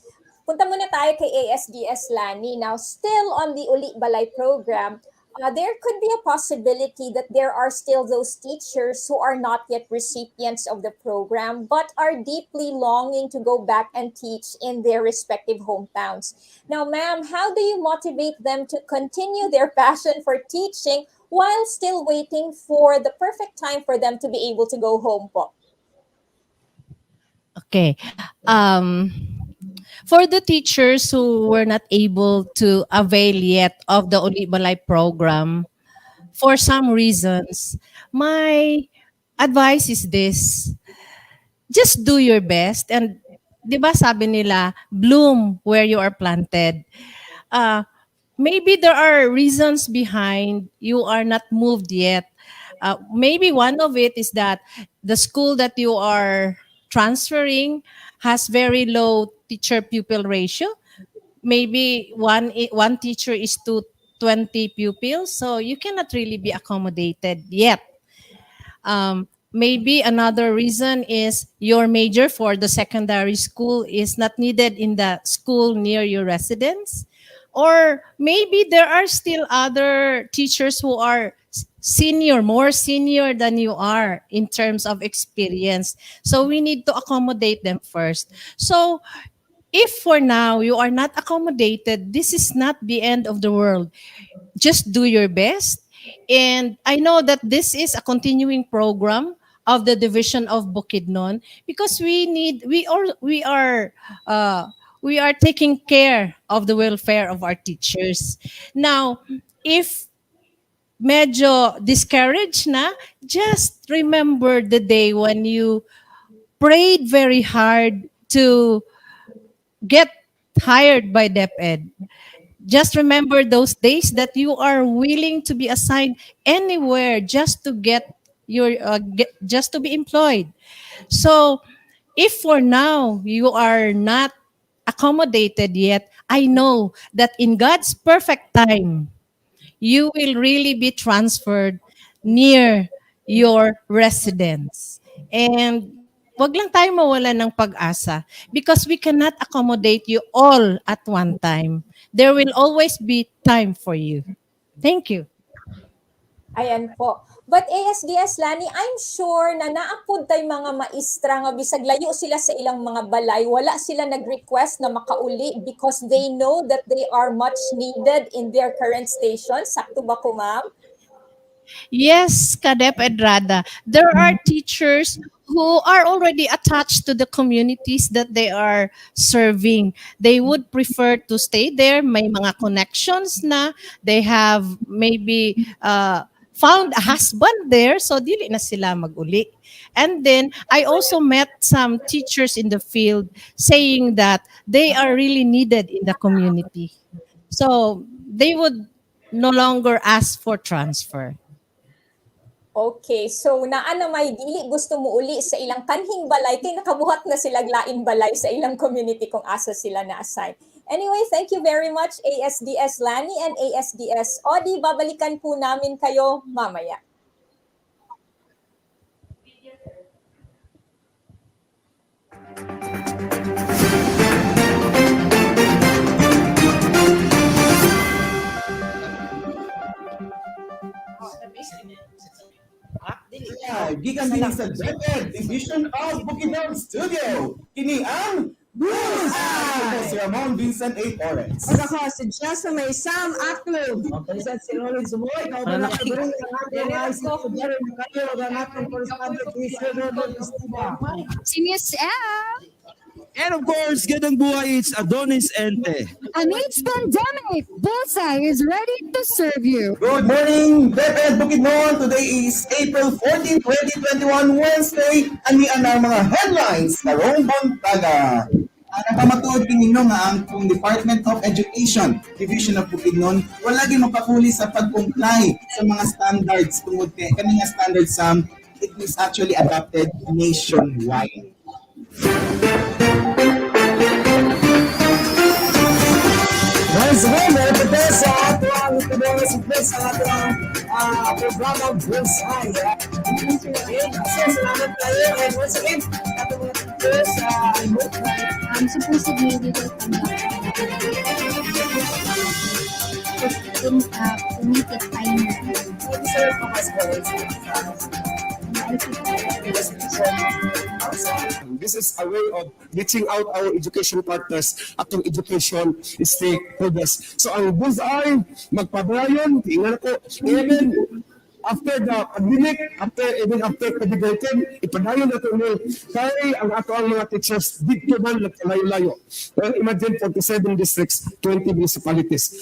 punta muna tayo kay ASDS Lani. Now, still on the Uli Balay program, there could be a possibility that there are still those teachers who are not yet recipients of the program but are deeply longing to go back and teach in their respective hometowns. Now, ma'am, how do you motivate them to continue their passion for teaching while still waiting for the perfect time for them to be able to go home po? Okay. For the teachers who were not able to avail yet of the Uli Balay program, for some reasons, my advice is this: just do your best, and di ba sabi nila, bloom where you are planted. uh, maybe there are reasons behind you are not moved yet. Maybe one of it is that the school that you are transferring has very low teacher pupil ratio. Maybe one teacher is to 20 pupils, so you cannot really be accommodated yet. Maybe another reason is your major for the secondary school is not needed in the school near your residence. Or maybe there are still other teachers who are senior, more senior than you are in terms of experience. So we need to accommodate them first. So if for now you are not accommodated, this is not the end of the world. Just do your best. And I know that this is a continuing program of the division of Bukidnon because uh, we are taking care of the welfare of our teachers. Now, if medyo discouraged na, just remember the day when you prayed very hard to get hired by DepEd. Just remember those days that you are willing to be assigned anywhere just to just to be employed. So if for now you are not accommodated yet, I know that in God's perfect time, you will really be transferred near your residence. And wag lang tayo mawala ng pag-asa because we cannot accommodate you all at one time. There will always be time for you. Thank you. Ayan po. But ASDS Lani, I'm sure na naapod tay mga maestra nga bisag layo sila sa ilang mga balay, wala sila nag-request na makauli because they know that they are much needed in their current station. Sakto ba ko, ma'am? Yes, Kadep Edrada. There are teachers who are already attached to the communities that they are serving. They would prefer to stay there. May mga connections na. They have maybe found a husband there, so dili na sila mag-uli. And then, I also met some teachers in the field saying that they are really needed in the community. So, they would no longer ask for transfer. Okay, so naa na may dili gusto mo uli sa ilang kanhing balay kay nakabuhat na sila lain balay sa ilang community kung asa sila na-assign. Anyway, thank you very much ASDS Lani and ASDS Odi. Babalikan po namin kayo mamaya. Gikan sa DepEd Division of Bukidnon Studio. Kini ang Bullseye! Si Ramon Vincent A. Torres. At ako si Jessa May Sam Aklub. At si Roland Sumoy. Kauban na kabirin ng ating mga isip ko dyan na kayo ang ating correspondent ni Sir Rodolfo Estiba. Si Miss L. And of course, Gandang Buhay, it's Adonis Ente. Amidst pandemic, Bullseye is ready to serve you. Good morning, DepEd Bukidnon. Today is April 14, 2021, Wednesday. Ani ang mga headlines karong buntaga. Napamatuod kininyo nga ang Department of Education, Division of Bukidnon, wala gyud mapakuli sa pag-comply sa mga standards tungod kay kaning standards it is actually adopted nationwide. Once again, meron po tayo sa ating ipinong siklis sa ating programang Bullseye. Okay, so salamat tayo. And once again, ating mga teachers, I hope that Supposedly, we will conduct to make it final. sir, pamas This is a way of reaching out our education partners at ang education stakeholders. So ang Bullseye, magpabrayon, tingnan ko, even after the pandemic, even after COVID-19, ipadayon na ito kaya ang ato ang mga teachers dito man layo-layo. Well, imagine 47 districts, 20 municipalities.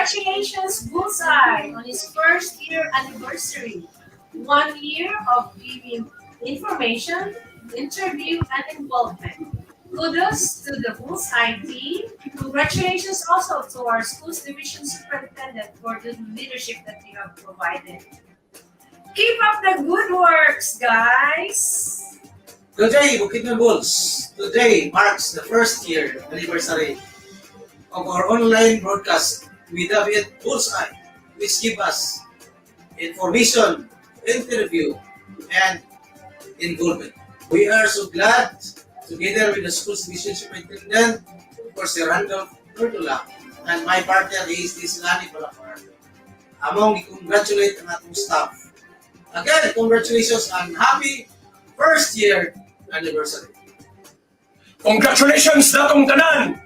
Congratulations, Bullseye, on its first year anniversary. 1 year of giving information, interview, and involvement. Kudos to the Bullseye team. Congratulations also to our school's division superintendent for the leadership that you have provided. Keep up the good works, guys. Good day, Bukidnon Bulls. Today marks the first year anniversary of our online broadcast with DepEd Bullseye, which give us information, interview, and involvement. We are so glad, together with the school's division superintendent, for Sir Randolph Cordula, and my partner is this Lani Palapar. Among congratulate ang atong staff. Again, congratulations and happy first year anniversary. Congratulations natong tanan!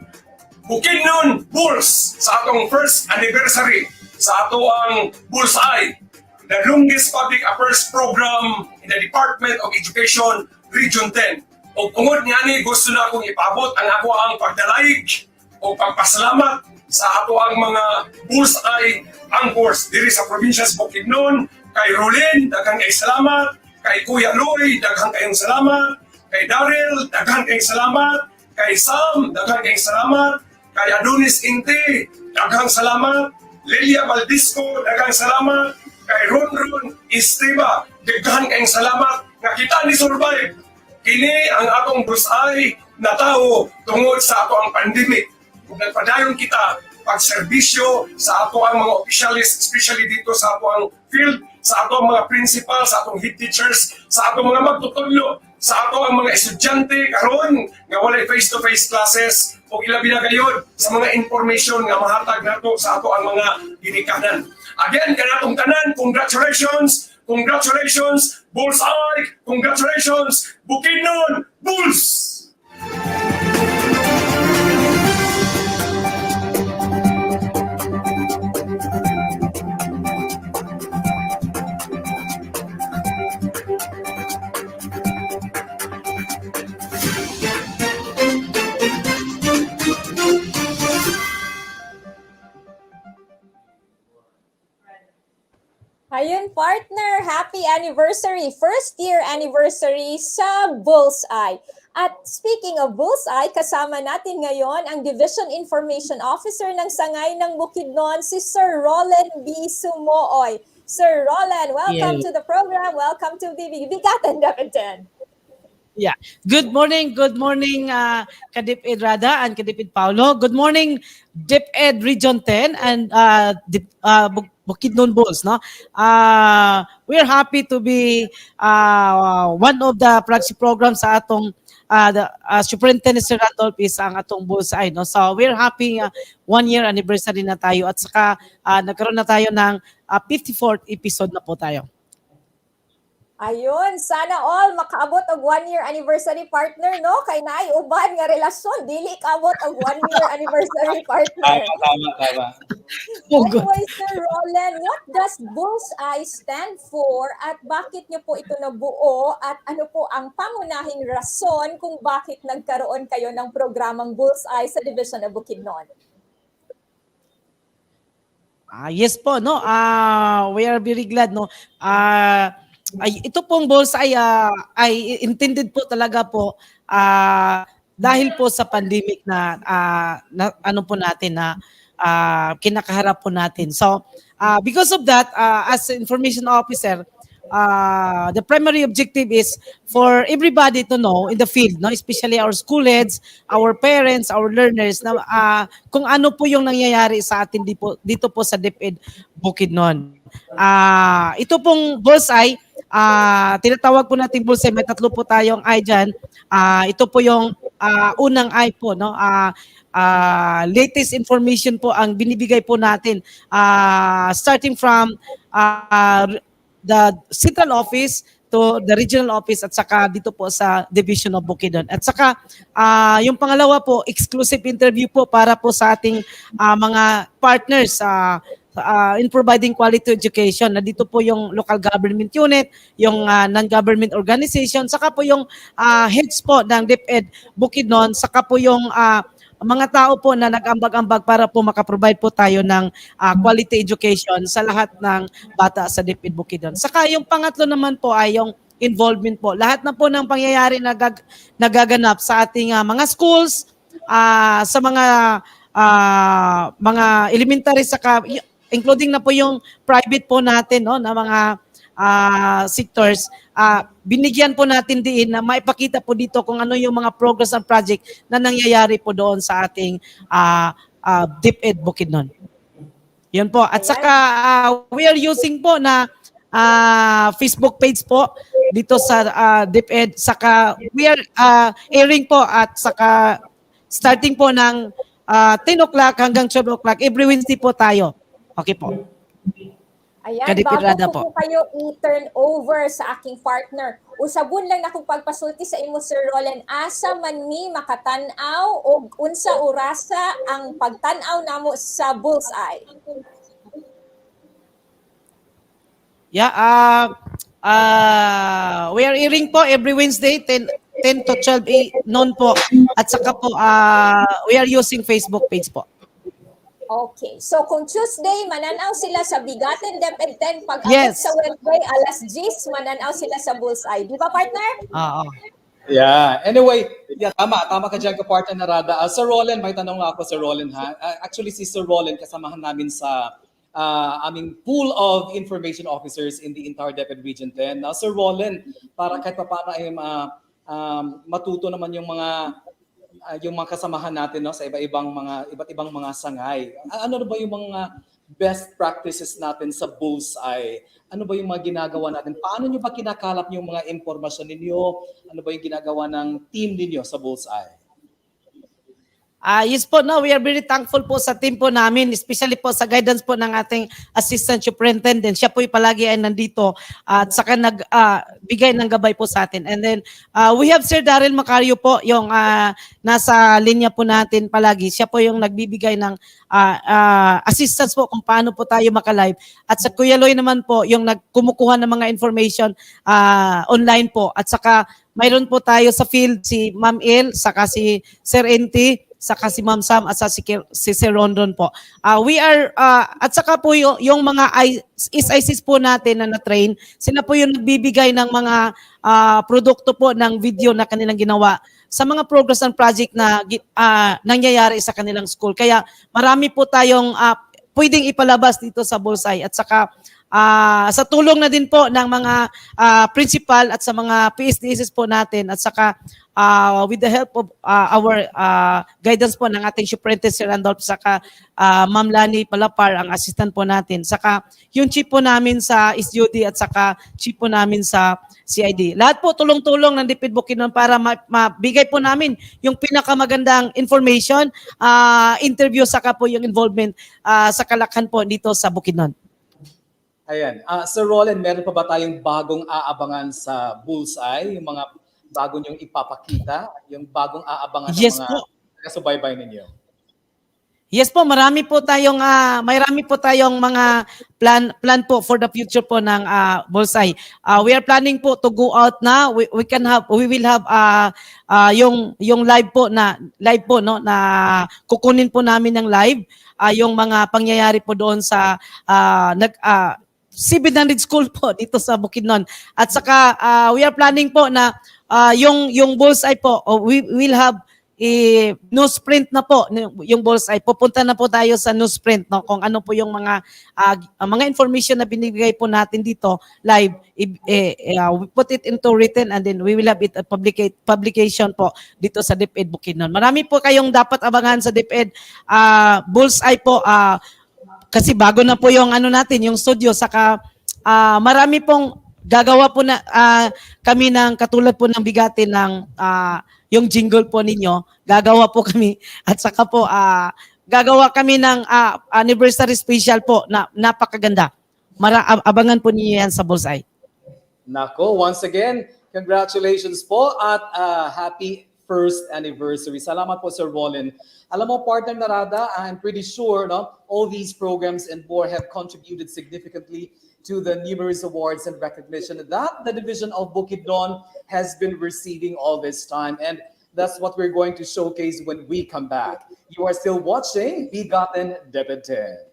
Bukidnon Bulls sa atong first anniversary sa ato ang Bullseye, the longest public affairs program in the Department of Education, Region 10. O tungod nga ni gusto na akong ipabot ang ako ang pagdalayig o pagpasalamat sa ato ang mga Bullseye anchors diri sa probinsya sa Bukidnon. Kay Rolin, daghang kay salamat. Kay Kuya Loy, daghang kayong salamat. Kay Daryl, daghang kayong salamat. Kay Sam, daghang kayong salamat. Kay Adonis Inte, daghang salamat. Lilia Valdisco, daghang salamat. Kay Ronron Esteba, daghang kayong salamat. Nga kita ni survive. Kini ang atong Bullseye na tao tungod sa ato ang pandemic. Kung nagpadayon kita pagserbisyo sa ato ang mga opisyalis, especially dito sa ato ang field, sa ato ang mga principal, sa atong head teachers, sa ato mga magtutudlo, sa ato ang mga estudyante karon nga walay face-to-face classes o ilabi na gayud sa mga information nga mahatag nato sa ato ang mga ginikanan. Again, kanatong tanan, congratulations! Congratulations, Bullseye! Congratulations, Bukidnon Bulls! Ayun, partner, happy anniversary, first year anniversary sa Bullseye. At speaking of Bullseye, kasama natin ngayon ang Division Information Officer ng Sangay ng Bukidnon, si Sir Roland B. Sumooy. Sir Roland, welcome to the program. Welcome to BigaTEN DepEd. Yeah. Good morning, ka-DepEd Rada and ka-DepEd Paulo. Good morning, DepEd Region 10 and Bukidnon Bulls. No? We're happy to be one of the flagship programs sa atong Superintendent Sir Randolph is ang atong Bullseye. No? So we're happy 1 year anniversary na tayo at saka nagkaroon na tayo ng 54th episode na po tayo. Ayun, sana all makaabot og 1 year anniversary, partner, no? Kay naay uban nga relasyon, dili kaabot og 1 year anniversary, partner. Tama. Anyway, Sir Roland, what does Bullseye stand for at bakit niyo po ito nabuo at ano po ang pangunahing rason kung bakit nagkaroon kayo ng programang Bullseye sa Division of Bukidnon? Yes po, no. We are very glad, no. Ito pong Bullseye ay intended po talaga po dahil po sa pandemic na ano po natin na kinakaharap po natin. So because of that, as information officer, the primary objective is for everybody to know in the field, no, especially our school heads, our parents, our learners, na kung ano po yung nangyayari sa atin dito po sa DepEd Bukidnon. Ito pong Bullseye, tinatawag po natin Bullseye, may tatlo po tayong eye dyan. Ito po yung unang eye po, no? Latest information po ang binibigay po natin starting from the central office to the regional office at saka dito po sa Division of Bukidnon. At saka yung pangalawa po, exclusive interview po para po sa ating mga partners in providing quality education. Na dito po yung local government unit, yung non-government organization, saka po yung heads po ng DepEd Bukidnon, saka po yung mga tao po na nag-ambag-ambag para po makaprovide po tayo ng quality education sa lahat ng bata sa DepEd Bukidnon. Saka yung pangatlo naman po ay yung involvement po. Lahat na po ng pangyayari na nagaganap sa ating mga schools, sa mga elementary, saka including na po yung private po natin, no, na mga sectors, binigyan po natin diin na maipakita po dito kung ano yung mga progress and project na nangyayari po doon sa ating DepEd Bukidnon. Yun po. At saka we are using po na Facebook page po dito sa DepEd. Saka we are airing po at saka starting po ng 10 o'clock hanggang 12 o'clock every Wednesday po tayo. Okay po. Ayan, Kadipirada bago po. ko kayo i-turn over sa aking partner, usabon lang na kung pagpasulti sa imo, Sir Roland, asa man mi makatanaw o unsa orasa ang pagtanaw namo sa Bullseye? Yeah, we are airing po every Wednesday, 10 to 12 noon po. At saka po, we are using Facebook page po. Okay. So kung Tuesday, mananaw sila sa BigaTEN DepEd 10. Pag Yes. sa Wednesday, alas 10, mananaw sila sa Bullseye. Di ba, partner? Oo. Yeah. Anyway, yeah, tama ka dyan, ka-partner na Rada. Sir Roland, may tanong ako, Sir Roland, ha? Actually, si Sir Roland, kasamahan namin sa aming pool of information officers in the entire DepEd Region 10. Now, Sir Roland, para kahit pa paano ay matuto naman yung mga kasamahan natin, no, sa iba't ibang mga sangay. Ano ba yung mga best practices natin sa Bullseye? Ano ba yung mga ginagawa natin? Paano nyo ba kinakalap yung mga impormasyon ninyo? Ano ba yung ginagawa ng team ninyo sa Bullseye? Yes po, no, we are very thankful po sa team po namin, especially po sa guidance po ng ating Assistant Superintendent. Siya po palagi ay nandito at saka nagbigay ng gabay po sa atin. And then we have Sir Daryl Macario po, yung nasa linya po natin palagi. Siya po yung nagbibigay ng assistance po kung paano po tayo makalive. At sa Kuya Loy naman po, yung nagkumukuha ng mga information online po. At saka mayroon po tayo sa field si Ma'am El, saka si Sir NT, saka si Ma'am Sam at si Sir Rondon po. We are, at saka po yung mga SICs po natin na na-train, sila po yung nagbibigay ng mga produkto po ng video na kanilang ginawa sa mga progress and project na nangyayari sa kanilang school. Kaya marami po tayong pwedeng ipalabas dito sa Bullseye. At saka sa tulong na din po ng mga principal at sa mga PSDSs po natin at saka with the help of our guidance po ng ating Superintendent Sir Randolph, saka Ma'am Lani Palapar, ang assistant po natin, saka yung chief po namin sa SUD at saka chief po namin sa CID. Lahat po tulong-tulong ng DepEd Bukidnon para mabigay po namin yung pinakamagandang information, interview, saka po yung involvement sa kalakhan po dito sa Bukidnon. Ayan. Sir Roland, meron pa ba tayong bagong aabangan sa Bullseye? Yung mga bago niyong ipapakita? Yung bagong aabangan Yes ng mga po. kasubaybay ninyo? Yes po, marami po tayong mga plan po for the future po ng Bullseye. We are planning po to go out na. We will have yung live po no, na kukunin po namin ng live yung mga pangyayari po doon sa 700 school po dito sa Bukidnon. At saka we are planning po na yung Bullseye po, we will have newsprint na po yung Bullseye. Pupunta na po tayo sa newsprint, no, kung ano po yung mga information na binibigay po natin dito live. We put it into written and then we will have it publication po dito sa DepEd Bukidnon. Marami po kayong dapat abangan sa DepEd Bullseye po, kasi bago na po yung natin, yung studio, saka marami pong gagawa po na kami ng katulad po ng BigaTEN ng yung jingle po ninyo, gagawa po kami at saka po gagawa kami ng anniversary special po na napakaganda. Abangan po niyo yan sa Bullseye. Nako, once again, congratulations po at happy first anniversary. Salamat po, Sir Roland. Alam mo, partner na Rada, I'm pretty sure all these programs and more have contributed significantly to the numerous awards and recognition that the Division of Bukidnon has been receiving all this time. And That's what we're going to showcase when we come back. You are still watching BigaTEN DepEd.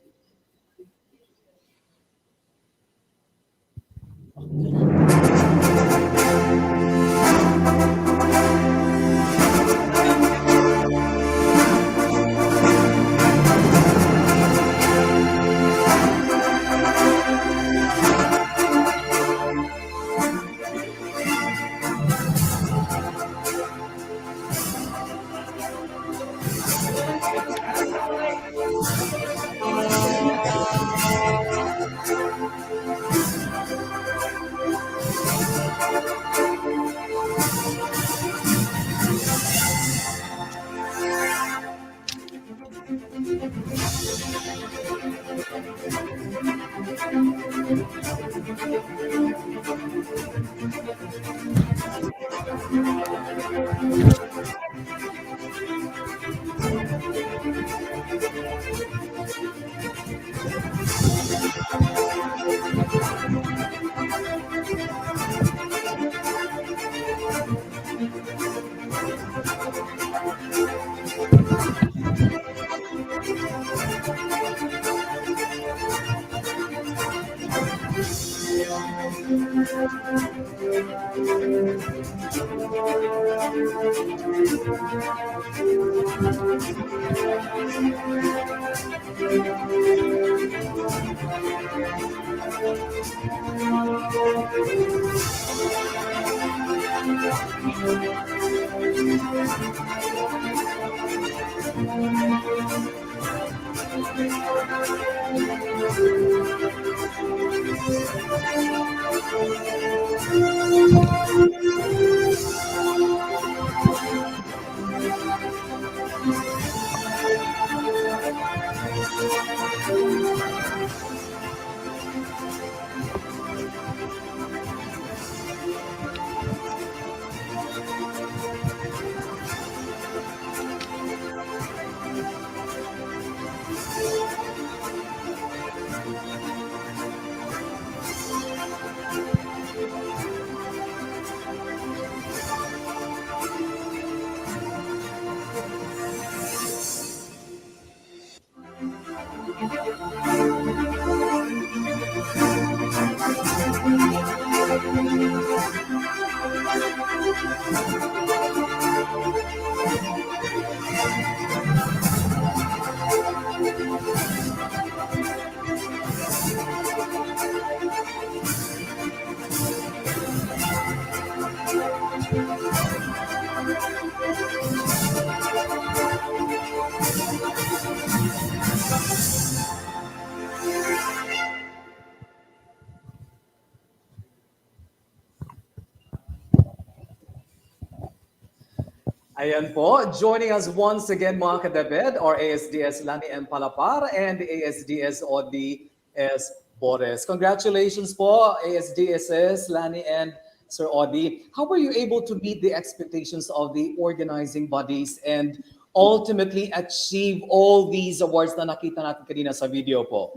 Ayan po, joining us once again mga kadeped, our ASDS Lani M. Palapar and the ASDS ODS Boris. Congratulations po, ASDSS Lani and Sir Odi. How were you able to meet the expectations of the organizing bodies and ultimately achieve all these awards na nakita natin kanina sa video po?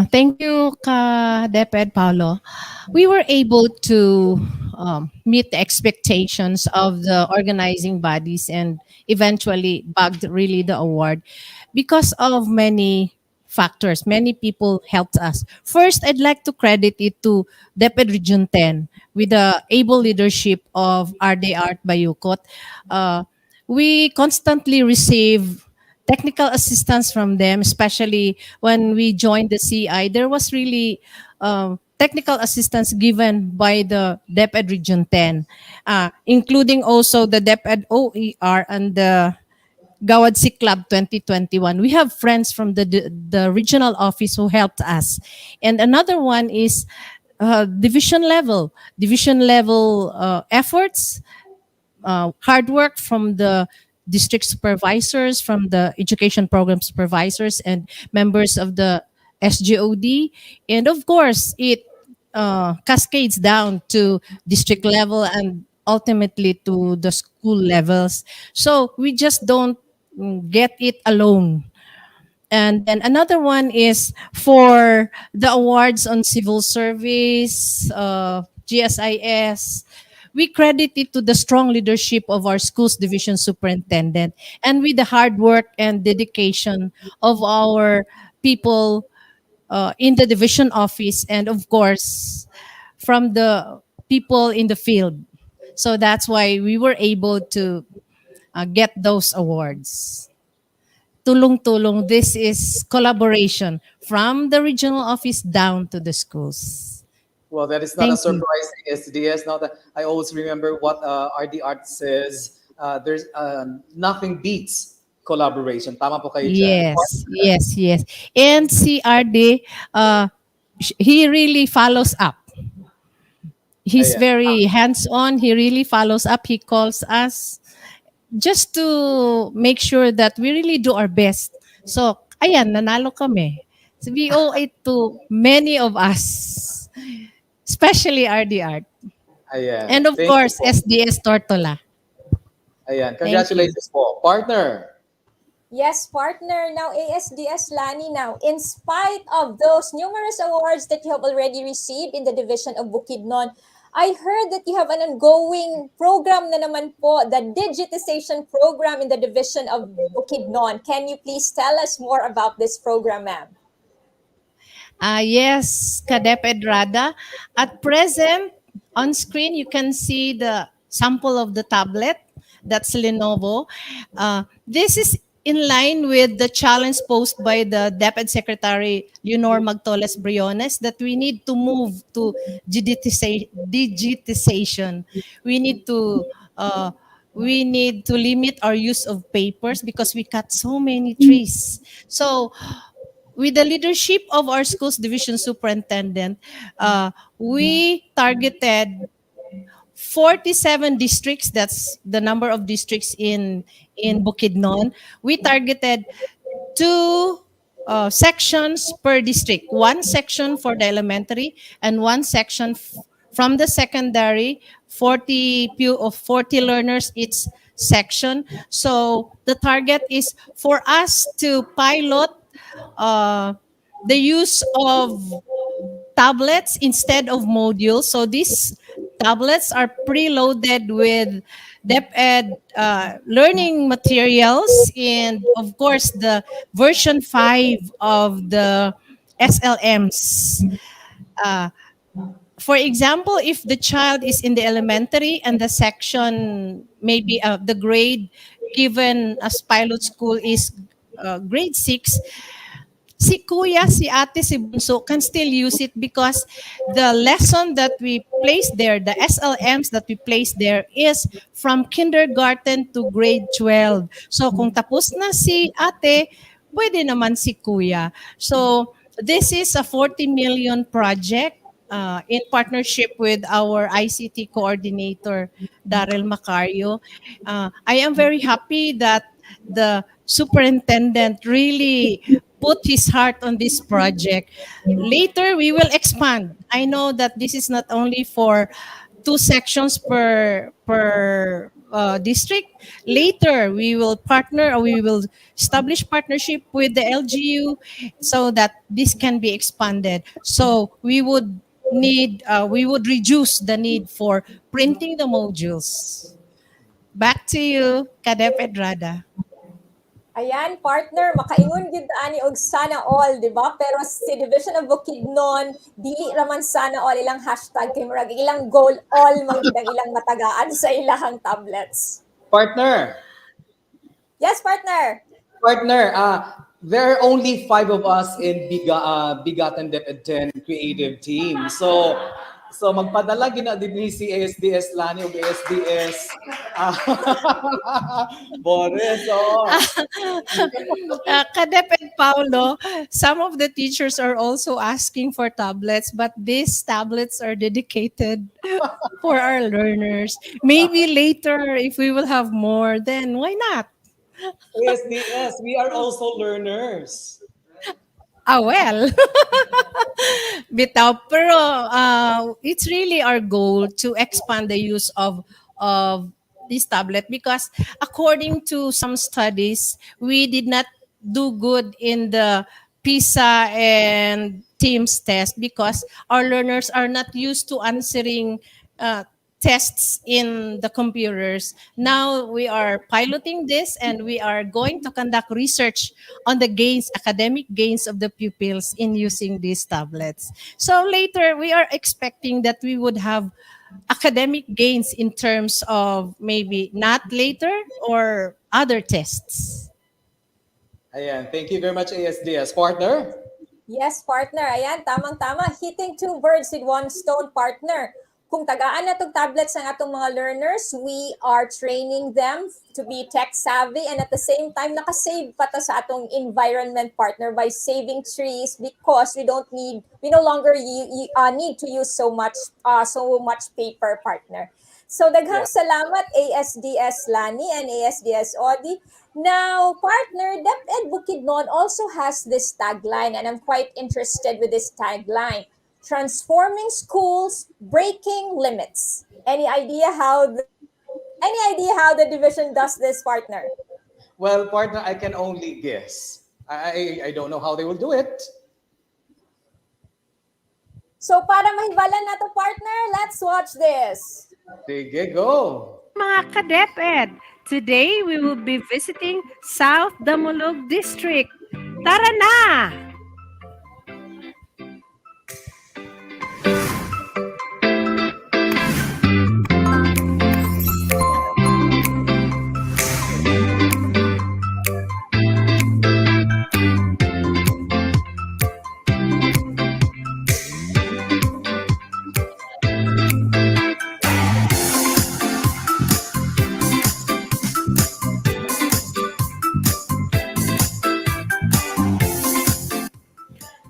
Thank you, DepEd Paolo. We were able to meet the expectations of the organizing bodies and eventually bagged really the award because of many factors. Many people helped us. First, I'd like to credit it to DepEd Region 10 with the able leadership of RD Art Bayukot. We constantly receive technical assistance from them, especially when we joined the CI. There was really technical assistance given by the DepEd Region 10, including also the DepEd OER and the Gawad Club 2021. We have friends from the regional office who helped us. And another one is division level efforts, hard work from the district supervisors, from the education program supervisors, and members of the SGOD. And of course, it cascades down to district level and ultimately to the school levels. So we just don't get it alone. And then another one is for the awards on civil service, GSIS. we credit it to the strong leadership of our schools division superintendent and with the hard work and dedication of our people in the division office and of course from the people in the field. So that's why we were able to get those awards. Tulong-tulong, this is collaboration from the regional office down to the schools. Well, that is not a Thank you. surprise, SDS. Now that I always remember what RD Art says, there's nothing beats collaboration. Tama po kayo dyan. Yes, yes, yes. And si RD, he really follows up. He's Ayan. very hands-on. He really follows up. He calls us just to make sure that we really do our best. So, ayan, nanalo kami. So we owe it to many of us, especially RD Art. Ayan. And of Thank you course, po. SDS Tortola. Ayan. Thank Congratulations po. Partner. Yes, partner. Now, ASDS Lani, now, in spite of those numerous awards that you have already received in the division of Bukidnon, I heard that you have an ongoing program na naman po, the digitization program in the division of Bukidnon. Can you please tell us more about this program, ma'am? Yes, DepEd Rada. At present, on screen, you can see the sample of the tablet. That's Lenovo. This is in line with the challenge posed by the DepEd Secretary Leonor Magtoles Briones that we need to move to digitization. We need to limit our use of papers because we cut so many trees. So with the leadership of our schools division superintendent, we targeted 47 districts. That's the number of districts in Bukidnon. We targeted 2 sections per district. 1 section for the elementary and 1 section from the secondary. 40 learners each section. So the target is for us to pilot the use of tablets instead of modules. So these tablets are preloaded with DepEd learning materials and of course the version 5 of the SLMs. For example, if the child is in the elementary and the section, maybe the grade given as pilot school is grade 6, si kuya, si ate, si bunso can still use it because the lesson that we place there, the SLMs that we place there is from kindergarten to grade 12. So kung tapos na si ate, pwede naman si kuya. So this is a 40 million project in partnership with our ICT coordinator, Daryl Macario. I am very happy that the superintendent really put his heart on this project. Later, we will expand. I know that this is not only for 2 sections per district. Later, we will partner or we will establish partnership with the LGU so that this can be expanded. So we would reduce the need for printing the modules. Back to you, Kadep Edrada. Ayan, partner, makaingon gid ani og sana all, di ba? Pero si Division of Bukidnon, dili raman sana all ilang hashtag kay murag ilang goal all man gid ang ilang matagaan sa ilang tablets. Partner. Yes, partner. Partner, there are only 5 of us in BigaTEN DepEd creative team. So magpadala gina din si ASDS Lani o ASDS Boris. Kadeped Paulo, some of the teachers are also asking for tablets, but these tablets are dedicated for our learners. Maybe later, if we will have more, then why not? ASDS, we are also learners. Well. Bitaw, pero it's really our goal to expand the use of this tablet because according to some studies, we did not do good in the PISA and TIMSS test because our learners are not used to answering tests in the computers. Now we are piloting this and we are going to conduct research on the gains, academic gains of the pupils in using these tablets. So later we are expecting that we would have academic gains in terms of maybe not later or other tests. Ayan, thank you very much, ASDS. Partner? Yes, partner. Ayan, tamang-tama. Hitting two birds with one stone, partner. Kung tagaan na itong tablets ng atong mga learners, we are training them to be tech savvy and at the same time, nakasave pa ta sa atong environment, partner, by saving trees because we no longer need to use so much paper, partner. So daghang Yeah. salamat ASDS Lani and ASDS Audi. Now, partner, DepEd Bukidnon also has this tagline, and I'm quite interested with this tagline: transforming schools, breaking limits. Any idea how the division does this, partner? Well, partner, I can only guess. I don't know how they will do it. So para mahibalan na to, partner, let's watch this. Sige, go. Mga ka-DepEd, today we will be visiting South Damulog District. Tara na!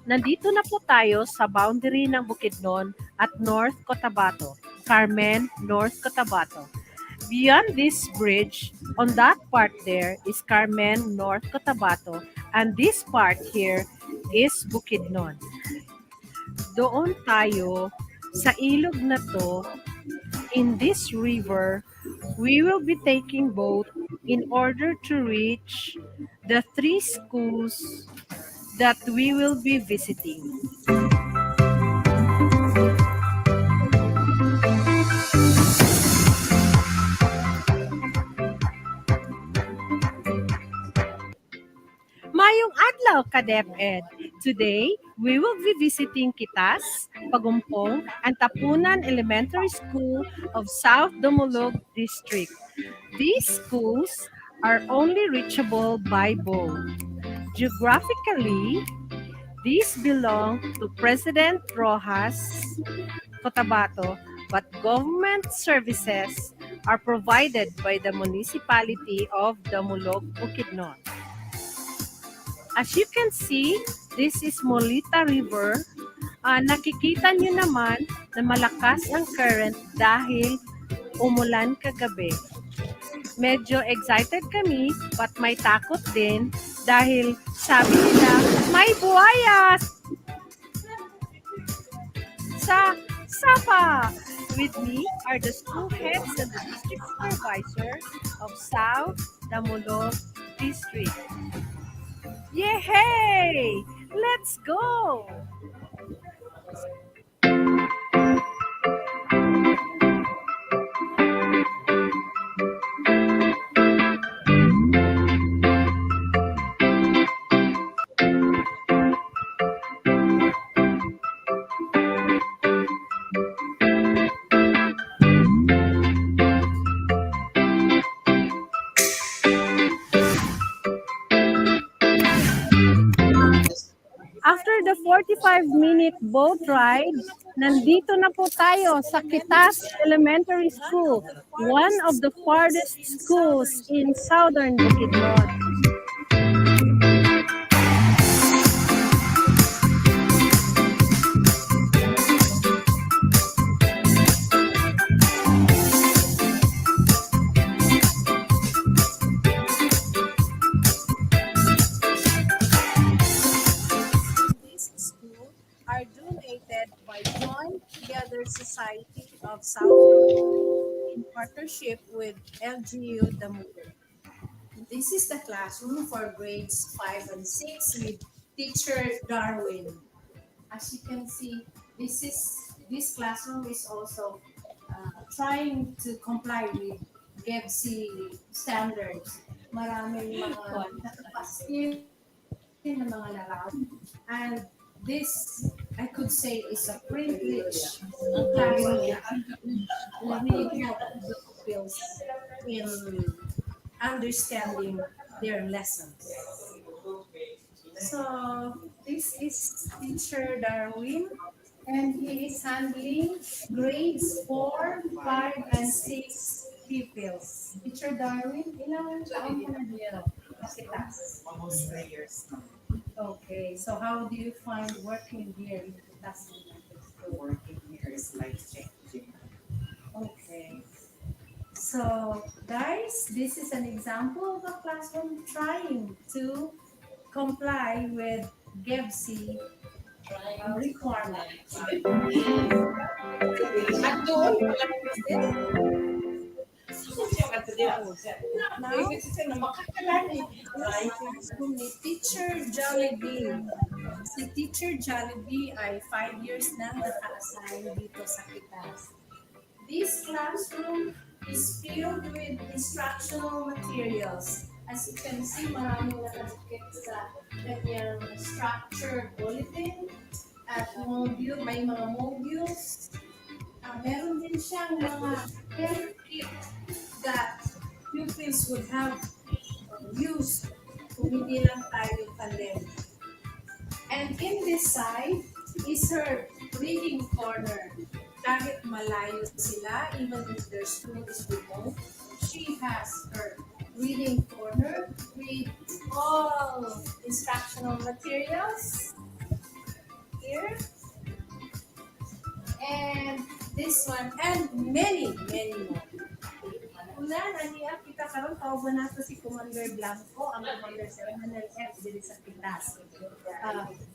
Nandito na po tayo sa boundary ng Bukidnon at North Cotabato, Carmen, North Cotabato. Beyond this bridge, on that part there is Carmen, North Cotabato, and this part here is Bukidnon. Doon tayo sa ilog na to, in this river, we will be taking boat in order to reach the 3 schools that we will be visiting. Mayong adlaw ka DepEd. Today, we will be visiting Kitas, Pagumpong, and Tapunan Elementary School of South Damulog District. These schools are only reachable by boat. Geographically, these belong to President Rojas, Cotabato, but government services are provided by the municipality of Damulog, Bukidnon. As you can see, this is Molita River. Nakikita nyo naman na malakas ang current dahil umulan kagabi. Medyo excited kami but may takot din dahil sabi nila may buhaya sa Sapa. With me are the school heads and the district supervisor of South Damulog District. Yay! Let's go! After the 45-minute boat ride, nandito na po tayo sa Kitas Elementary School, one of the farthest schools in southern Bukidnon. Are donated by Joint Together Society of South in partnership with LGU Damulog. This is the classroom for grades 5 and 6 with teacher Darwin. As you can see, this classroom is also trying to comply with GEPSI standards. Maraming mga nakapasin ng mga lalaki. And this, I could say, is a privilege ang klase really help the pupils in understanding their lessons. So this is Teacher Darwin, and he is handling grades 4, 5, and 6 pupils. Teacher Darwin, ilang taon ka na dito? Kapitas? Almost 3 years now. Okay, so how do you find working here in Kitas? Working here is life-changing. Okay. So, guys, this is an example of a classroom trying to comply with GEPSI requirements. Ni Teacher Jollibee. Si Teacher Jollibee ay 5 years na naka-assign dito sa Kitas. This classroom is filled with instructional materials. As you can see, maraming nakadikit sa kanyang structure bulletin at module, may mga modules. Meron din siyang mga help kit that pupils would have used kung hindi lang tayo pandemic. And in this side is her reading corner. Kahit malayo sila, even if their school is remote, she has her reading corner with all instructional materials here. And this one, and many, many more. Una, naniya kita karon kauban nato si Commander Blanco, ang Commander sa MNLF dili sa Pitas.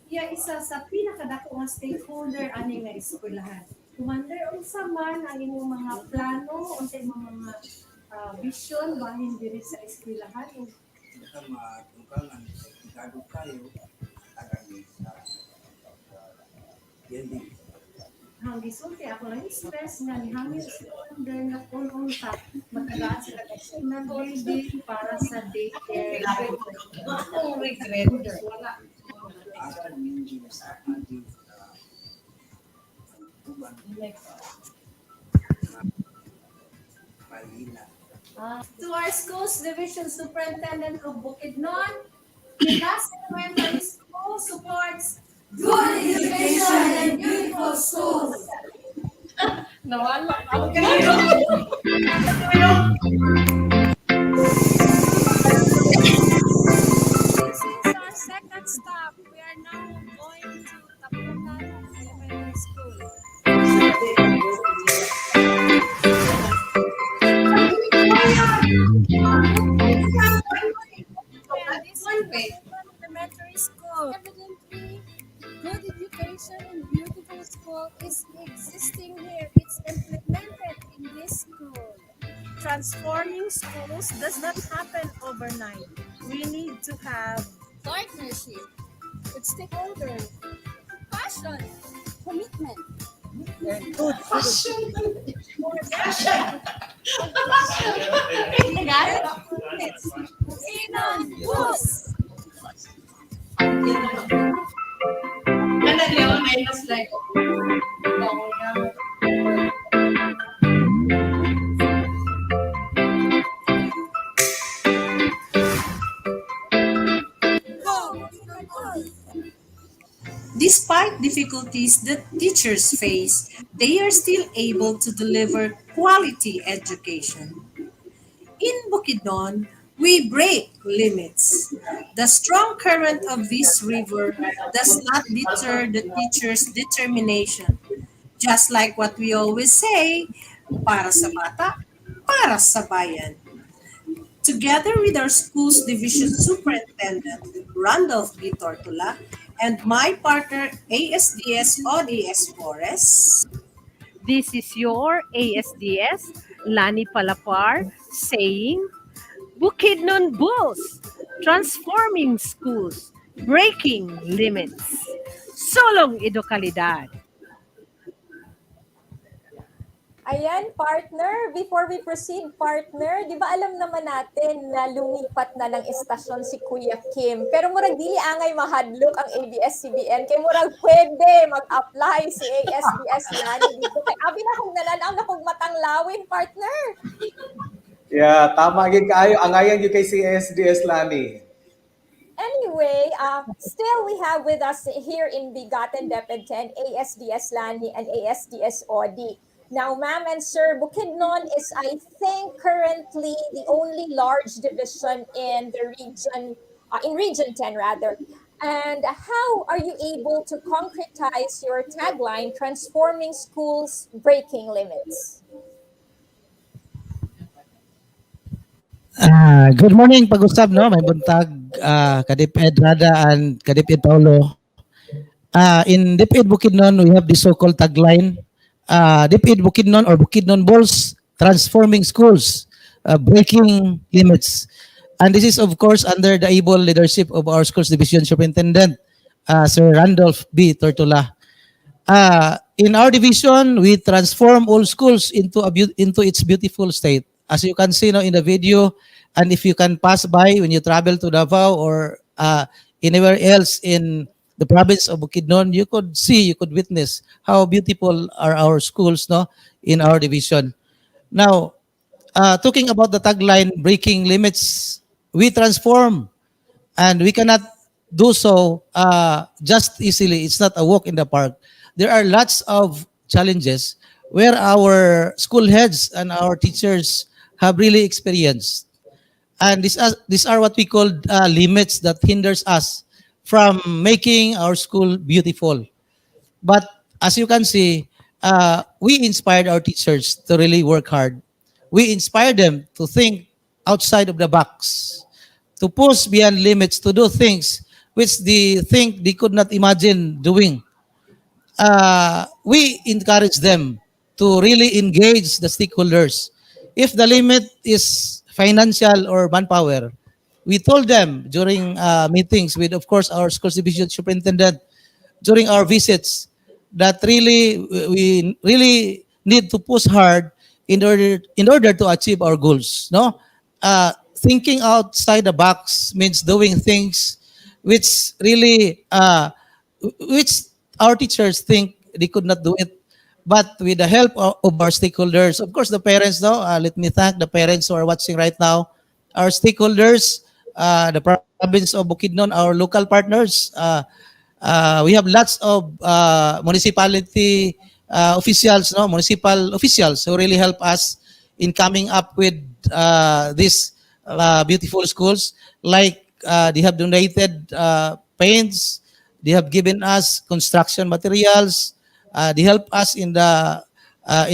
Iya isa sa pinakadako nga stakeholder ani nga eskwelahan. Commander, unsa man ang inyong mga plano, unsa imong mga vision bahin diri sa eskwelahan? Kita matungkangan, ikado kayo, tagani sa building. Ang gisulti ako lang stress nga ni hangin si Commander nga kung sa magkagaan sila ng building para sa daycare. Ang regret. Wala. Aral ninyo sa ating uban. Malina. To our schools division superintendent of Bukidnon, Kitas Elementary School supports good education and beautiful schools. Nawala. This is our second stop. We are now going to Tapunan Elementary School. Elementary school. Evidently, good education and beautiful school is existing here. It's implemented in this school. Transforming schools does not happen overnight. We need to have partnership with stakeholders, passion, commitment, and good passion. Despite difficulties that teachers face, they are still able to deliver quality education. In Bukidnon, we break limits. The strong current of this river does not deter the teacher's determination. Just like what we always say, para sa bata, para sa bayan. Together with our school's division superintendent, Randolph B. Tortula, and my partner, ASDS ODS Forest. This is your ASDS, Lani Palapar, saying, Bukidnon Bulls, transforming schools, breaking limits. Solong Edukalidad. Ayan, partner. Before we proceed, partner, di ba alam naman natin na lumipat na ng estasyon si Kuya Kim? Pero murag dili angay mahadlok ang ABS-CBN. Kay murag pwede mag-apply si ASBS Lani dito. Kay abi na kong nalanaw na kong matang lawin, partner. Yeah, tama gid kayo. Angayan gyud kay si SDS Lani. Anyway, still we have with us here in BigaTEN DepEd 10, ASDS Lani and ASDS Odi. Now, ma'am and sir, Bukidnon is, I think, currently the only large division in the region, in Region 10 rather. And how are you able to concretize your tagline, transforming schools, breaking limits? Good morning, pag-usab, no? May buntag, ka-DepEd Rada and ka-DepEd Paulo. In DepEd Bukidnon, we have the so-called tagline, DepEd Bukidnon or Bukidnon Balls, transforming schools, breaking limits. And this is, of course, under the able leadership of our Schools Division Superintendent, Sir Randolph B. Tortola. In our division, we transform all schools into its beautiful state. As you can see, no, in the video, and if you can pass by when you travel to Davao or anywhere else in the province of Bukidnon, you could see, you could witness how beautiful are our schools, no, in our division. Now, talking about the tagline, breaking limits, we transform, and we cannot do so just easily. It's not a walk in the park. There are lots of challenges where our school heads and our teachers have really experienced. And these are what we call limits that hinders us from making our school beautiful. But as you can see, we inspired our teachers to really work hard. We inspired them to think outside of the box, to push beyond limits, to do things which they think they could not imagine doing. We encourage them to really engage the stakeholders. If the limit is financial or manpower, we told them during meetings with, of course, our schools division superintendent, during our visits, that really we really need to push hard in order to achieve our goals. No, thinking outside the box means doing things which really which our teachers think they could not do it. But with the help of our stakeholders, of course, the parents, no, let me thank the parents who are watching right now, our stakeholders, the province of Bukidnon, our local partners. We have lots of municipality officials, no, municipal officials who really help us in coming up with these beautiful schools. Like they have donated paints, they have given us construction materials. They help us in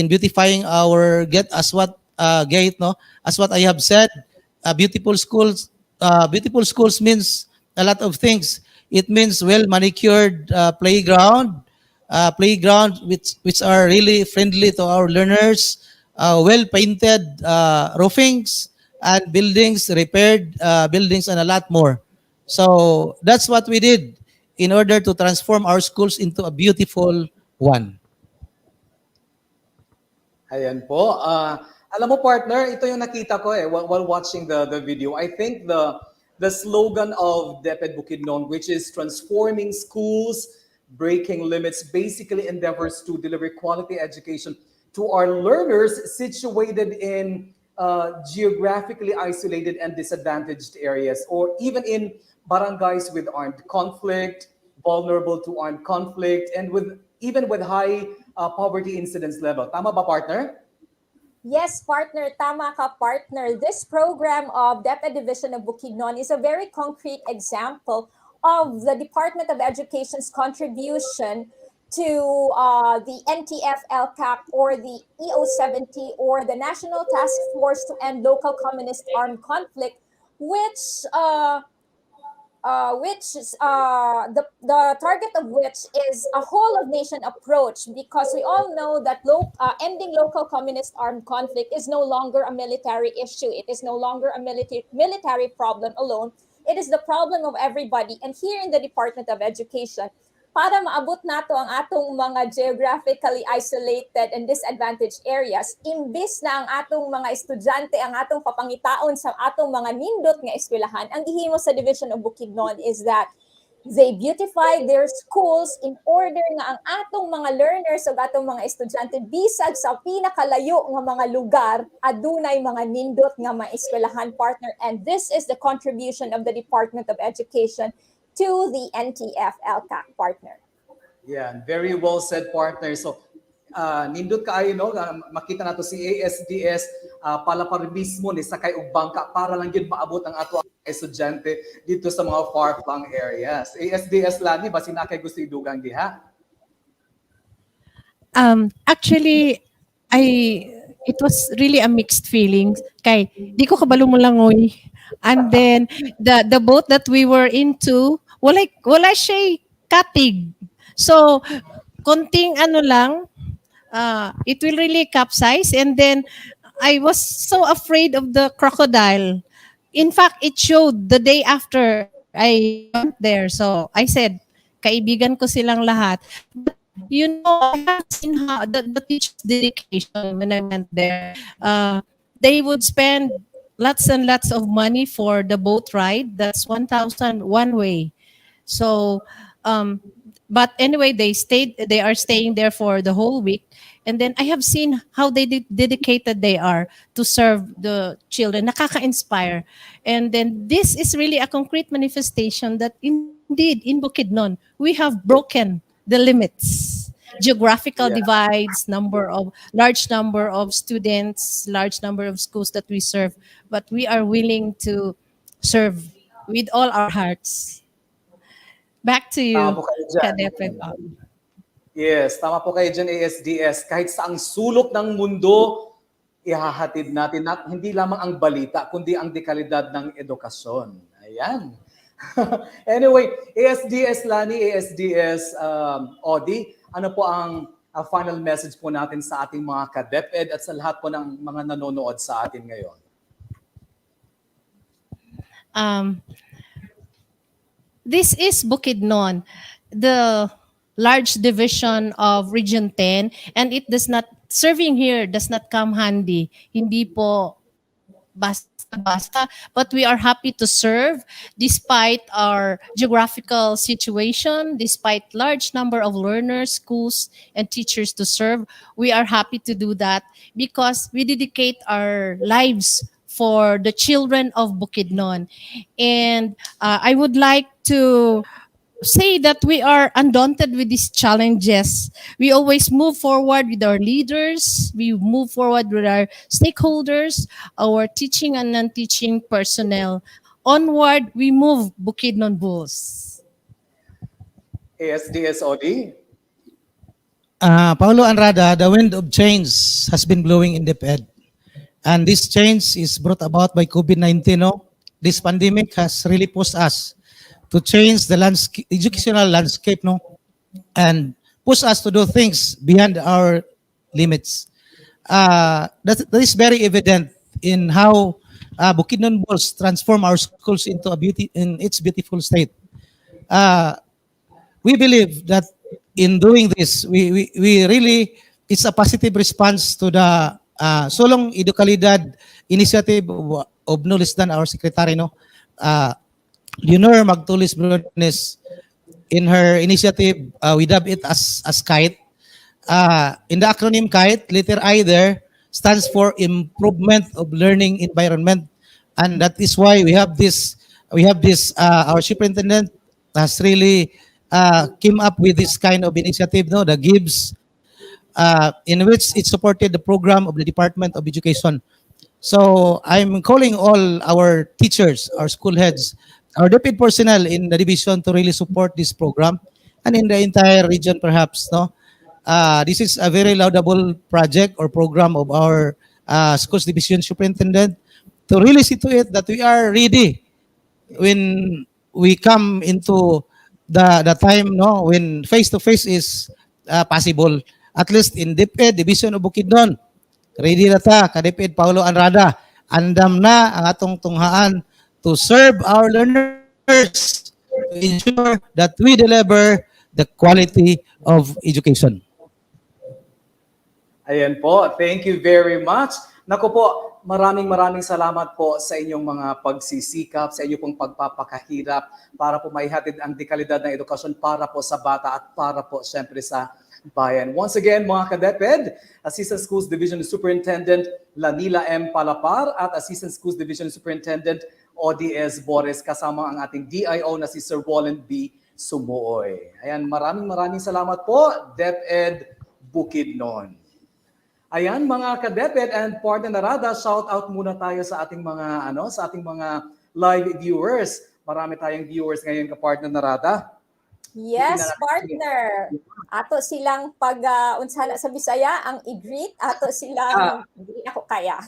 beautifying our gate, as what gate, no, as what I have said. Beautiful schools. Beautiful schools means a lot of things. It means well manicured playground which are really friendly to our learners. Well painted roofings and buildings, repaired buildings, and a lot more. So that's what we did in order to transform our schools into a beautiful one. Ayan po. Alam mo partner, ito yung nakita ko while watching the video. I think the slogan of DepEd Bukidnon, which is transforming schools, breaking limits, basically endeavors to deliver quality education to our learners situated in geographically isolated and disadvantaged areas, or even in barangays with armed conflict, vulnerable to armed conflict, and even with high poverty incidence level. Tama ba, partner? Yes, partner. Tama ka, partner. This program of DepEd Division of Bukidnon is a very concrete example of the Department of Education's contribution to the NTF LCAP or the EO70 or the National Task Force to End Local Communist Armed Conflict, which is the target of which is a whole of nation approach, because we all know that ending local communist armed conflict is no longer a military issue. It is no longer a military problem alone. It is the problem of everybody. And here in the Department of Education, para maabot nato ang atong mga geographically isolated and disadvantaged areas, imbis na ang atong mga estudyante ang atong papangitaon sa atong mga nindot nga eskwelahan, ang gihimo sa Division of Bukidnon is that they beautify their schools in order nga ang atong mga learners o atong mga estudyante bisag sa pinakalayo nga mga lugar adunay mga nindot nga maeskwelahan, partner, and this is the contribution of the Department of Education to the NTF LCAC, partner. Yeah, very well said, partner. So, nindot kaayo no, makita nato si ASDS palapar mismo ni sakay og bangka para lang gyud maabot ang ato estudyante dito sa mga far-flung areas. ASDS Lani, basin na kay gusto idugang diha? Actually, it was really a mixed feeling. Kay di ko kabalo mo langoy. And then the boat that we were into, wala siya katig. So konting ano lang, it will really capsize, and then I was so afraid of the crocodile. In fact, it showed the day after I went there. So I said, kaibigan ko silang lahat. But, you know, I have seen how the teacher's dedication when I went there. They would spend lots and lots of money for the boat ride. That's 1,000 one way. So, but anyway, they are staying there for the whole week. And then I have seen how dedicated they are to serve the children. Nakaka-inspire. And then this is really a concrete manifestation that indeed in Bukidnon, we have broken the limits. Geographical divides, large number of students, large number of schools that we serve, but we are willing to serve with all our hearts. Back to you, DepEd. Yes, tama po kayo dyan, ASDS. Kahit saang sulok ng mundo, ihahatid natin at hindi lamang ang balita, kundi ang dekalidad ng edukasyon. Ayan. Anyway, ASDS Lani, ASDS Odi, ano po ang final message po natin sa ating mga ka-DepEd at sa lahat po ng mga nanonood sa atin ngayon? This is Bukidnon, the large division of Region 10, and serving here does not come handy. Hindi po basta, but we are happy to serve despite our geographical situation, despite large number of learners, schools, and teachers to serve. We are happy to do that because we dedicate our lives for the children of Bukidnon. And I would like to say that we are undaunted with these challenges. We always move forward with our leaders. We move forward with our stakeholders, our teaching and non-teaching personnel. Onward, we move, Bukidnon Bulls. ASDS Odi? Paulo Anrada, the wind of change has been blowing in DepEd. And this change is brought about by COVID-19. No? This pandemic has really pushed us to change the educational landscape, no, and push us to do things beyond our limits. That is very evident in how Bukidnon Bulls transform our schools into its beautiful state. We believe that in doing this, we really, it's a positive response to the Solong Edukalidad initiative of no less than our secretary, no, Leonor Magtulis Brunes. In her initiative, we dub it as KITE. In the acronym KITE, letter I there stands for Improvement of Learning Environment, and that is why we have this. Our superintendent has really came up with this kind of initiative, no, the GIBS, in which it supported the program of the Department of Education. So I'm calling all our teachers, our school heads, our DepEd personnel in the division to really support this program, and in the entire region perhaps, no. This is a very laudable project or program of our schools division superintendent to really see to it that we are ready when we come into the time, no, when face-to-face is possible. At least in DepEd, Division of Bukidnon, ready na ta, ka-DepEd Paulo Anrada, andam na ang atong tunghaan to serve our learners, to ensure that we deliver the quality of education. Ayan po. Thank you very much. Naku po, maraming salamat po sa inyong mga pagsisikap, sa inyong pong pagpapakahirap para po maihatid ang dekalidad ng edukasyon para po sa bata at para po siyempre sa bayan. Once again, mga ka-DepEd, Assistant Schools Division Superintendent Lanila M. Palapar at Assistant Schools Division Superintendent ODS Boris kasama ang ating DIO na si Sir Roland B. Sumuoy. Ayan, maraming salamat po, DepEd Bukidnon. Ayan, mga ka-DepEd and partner narada, shout out muna tayo sa ating mga live viewers. Marami tayong viewers ngayon, ka-partner narada. Yes, partner. Ato silang unsana sa Bisaya ang i-greet, ato silang hindi ako kaya.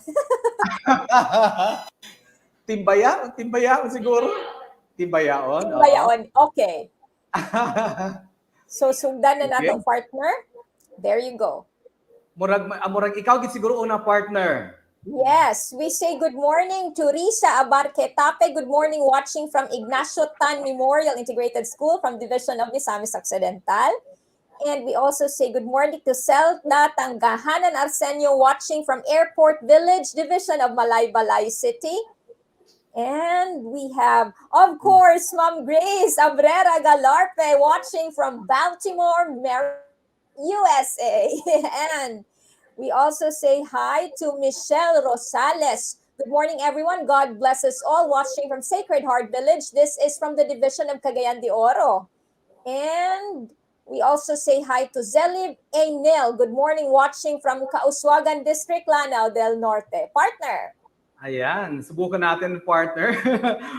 Timbayaon siguro. Timbayaon. Okay. So sugdan na nato, partner. There you go. Murag ikaw gid siguro una, partner. Yes, we say good morning to Risa Abarquetape. Good morning, watching from Ignacio Tan Memorial Integrated School from Division of Misamis Occidental. And we also say good morning to Selda Tanggahanan Arsenio, watching from Airport Village Division of Malaybalay City. And we have, of course, Ma'am Grace Abrera Galarpe, watching from Baltimore, Maryland, USA. And we also say hi to Michelle Rosales. Good morning, everyone. God bless us all. Watching from Sacred Heart Village. This is from the Division of Cagayan de Oro. And we also say hi to Zelib Ainel. Good morning, watching from Kauswagan District, Lanao del Norte. Partner. Ayan, subukan natin, partner.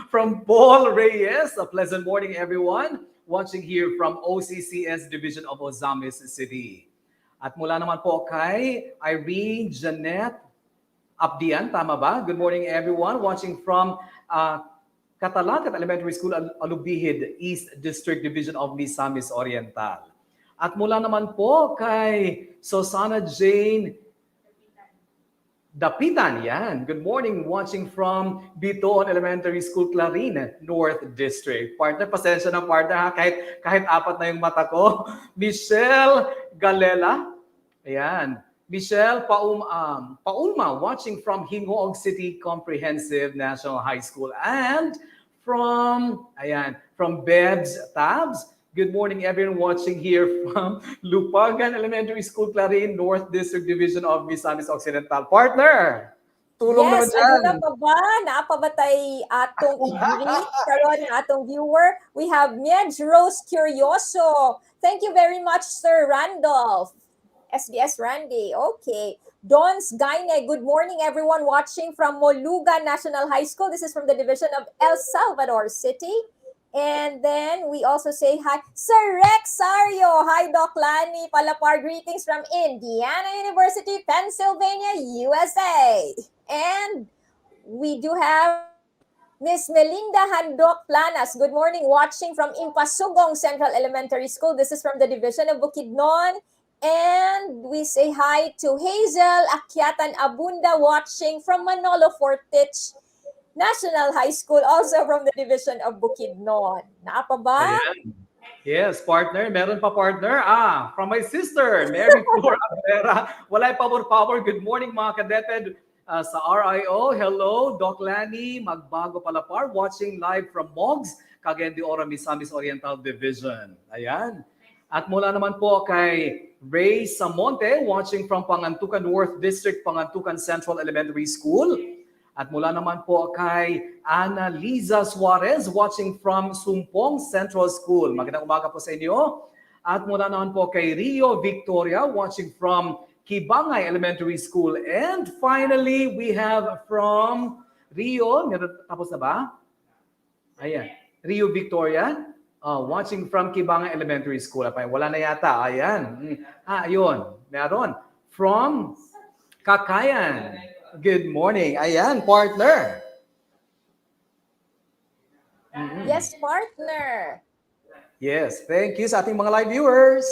From Paul Reyes, a pleasant morning, everyone. Watching here from OCCS Division of Ozamis City. At mula naman po kay Irene Janet Abdian, tama ba? Good morning, everyone. Watching from Catalancat Elementary School, Alubihid, East District Division of Misamis Oriental. At mula naman po kay Susana Jane Dapitan, yan. Good morning, watching from Bitoon Elementary School, Clarine, North District. Partner, pasensya na, partner, ha? Kahit apat na yung mata ko. Michelle Galela, ayan. Michelle Paulma, watching from Hingoog City Comprehensive National High School. And from Bebs Tabs, good morning, everyone watching here from Lupagan Elementary School, Clarine, North District Division of Misamis Occidental. Partner, tulong naman dyan. Yes, ano pa ba? Naapabatay atong i-greet karon ng atong viewer. We have Miedge Rose Curioso. Thank you very much, Sir Randolph. SBS Randy. Okay. Dons Gaine, good morning, everyone watching from Moluga National High School. This is from the Division of El Salvador City. And then we also say hi, Sir Rex Sario. Hi, Doc Lani Palapar. Greetings from Indiana University, Pennsylvania, USA. And we do have Miss Melinda Handok Planas. Good morning, watching from Impasugong Central Elementary School. This is from the Division of Bukidnon. And we say hi to Hazel Akyatan Abunda, watching from Manolo Fortich National High School, also from the Division of Bukidnon. Naapa ba? Ayan. Yes, partner. Meron pa, partner. From my sister, Mary Flor Abrera. Walay power. Good morning, mga ka-DepEd sa RIO. Hello, Doc Lani Magbago Palapar, watching live from Mogs, Cagayan de Oro, Misamis Oriental Division. Ayan. At mula naman po kay Ray Samonte, watching from Pangantucan North District, Pangantucan Central Elementary School. At mula naman po kay Ana Liza Suarez, watching from Sumpong Central School. Magandang umaga po sa inyo. At mula naman po kay Rio Victoria, watching from Kibangay Elementary School. And finally, we have from Rio, tapos na ba? Ayan, Rio Victoria, watching from Kibangay Elementary School. Wala na yata, ayan. Ayun, meron. From Kakayan. Good morning. Ayan, partner. Yes, partner. Yes, thank you sa ating mga live viewers.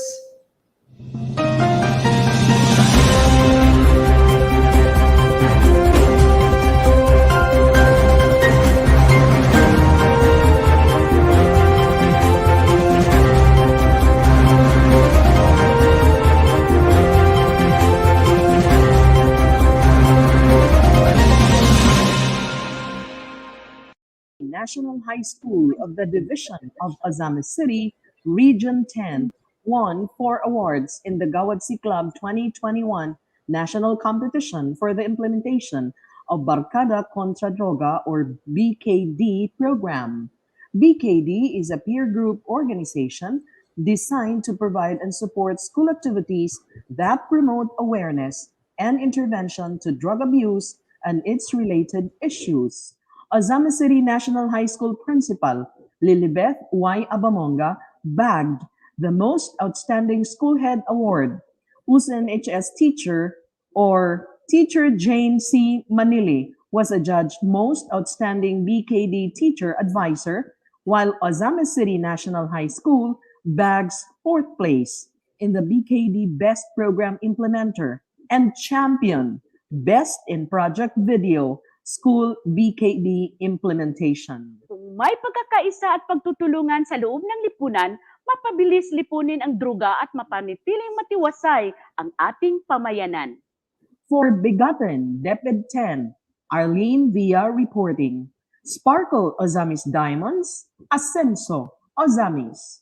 National High School of the Division of Ozamis City, Region 10, won 4 awards in the Gawadsi Club 2021 national competition for the implementation of Barkada Contra Droga or BKD program. BKD is a peer group organization designed to provide and support school activities that promote awareness and intervention to drug abuse and its related issues. Ozamis City National High School Principal Lilibeth Y. Abamonga bagged the Most Outstanding School Head Award. USNHS teacher or Teacher Jane C. Manili was adjudged Most Outstanding BKD Teacher Advisor, while Ozamis City National High School bags 4th place in the BKD Best Program Implementer and champion Best in Project Video School BKD Implementation. Kung may pagkakaisa at pagtutulungan sa loob ng lipunan, mapabilis lipunin ang droga at mapanitiling matiwasay ang ating pamayanan. For BigaTEN, DepEd 10, Arlene Villa reporting. Sparkle Ozamis Diamonds, Ascenso Ozamis.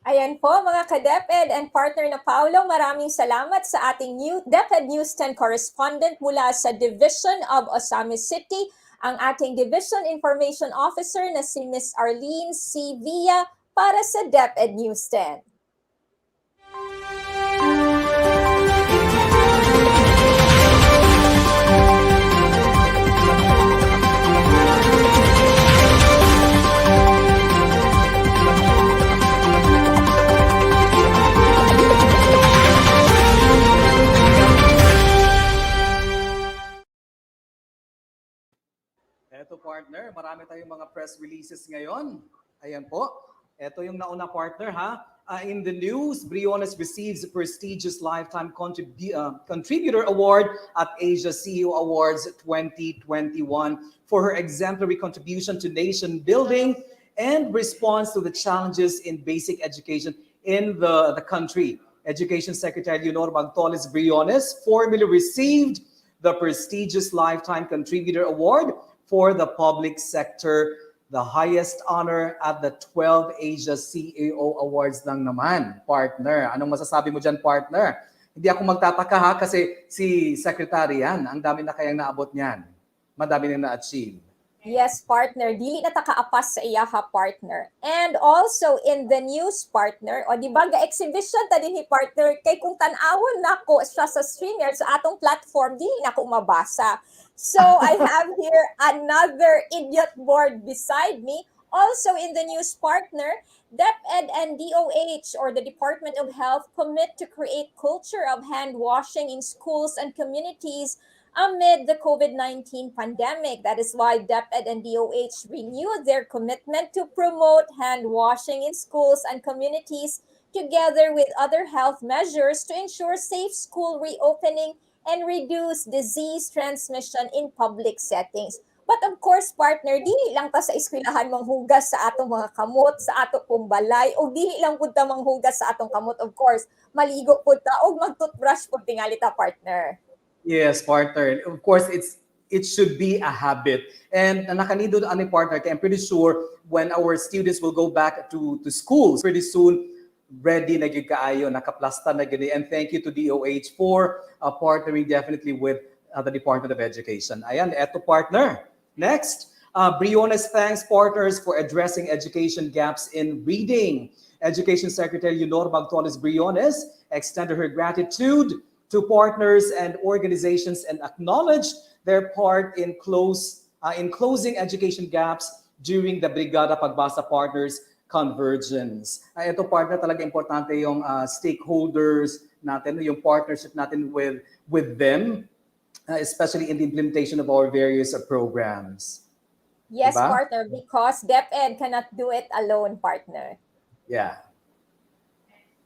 Ayan po mga ka-DepEd and partner na Paolo, maraming salamat sa ating new DepEd News 10 correspondent mula sa Division of Ozamis City, ang ating Division Information Officer na si Miss Arlene C. Villa para sa DepEd News 10. Eto partner, marami tayong mga press releases ngayon. Ayan po. Ito yung nauna partner ha. In the news, Briones receives a prestigious Lifetime Contributor Award at Asia CEO Awards 2021 for her exemplary contribution to nation building and response to the challenges in basic education in the country. Education Secretary Leonor Magtoles Briones formally received the prestigious Lifetime Contributor Award for the public sector, the highest honor at the 12 Asia CEO Awards lang naman, partner. Anong masasabi mo dyan, partner? Hindi ako magtataka ha, kasi si Secretary yan, ang dami na kayang naabot niyan. Madami na na-achieve. Yes, partner. Dili na takaapas sa iya ha, partner. And also in the news, partner, o di ba, ga-exhibition ta din ni partner, kay kung tanawon na ko siya sa streamer sa atong platform, dili na ko mabasa. So I have here another idiot board beside me. Also in the news, partner, DepEd and DOH or the Department of Health commit to create culture of hand washing in schools and communities amid the COVID-19 pandemic. That is why DepEd and DOH renewed their commitment to promote hand washing in schools and communities together with other health measures to ensure safe school reopening and reduce disease transmission in public settings. But of course, partner, dili lang ta sa eskwelahan manghugas sa atong mga kamot, sa atong pong balay, o dili lang pud ta manghugas sa atong kamot, of course. Maligo pud ta o mag-toothbrush pud tingali ta, partner. Yes, partner. Of course, it should be a habit. And nakanido ani partner, kaya I'm pretty sure when our students will go back to schools pretty soon, ready na gyud kaayo, nakaplasta na gyud. And thank you to DOH for partnering definitely with the Department of Education. Ayan, eto partner. Next, Briones thanks partners for addressing education gaps in reading. Education Secretary Leonor Magtoles Briones extended her gratitude to partners and organizations and acknowledged their part in closing education gaps during the Brigada Pagbasa Partners Convergence. Ito partner, talaga importante yung stakeholders natin, yung partnership natin with them, especially in the implementation of our various programs. Yes, Diba? partner, because DepEd cannot do it alone, partner. Yeah.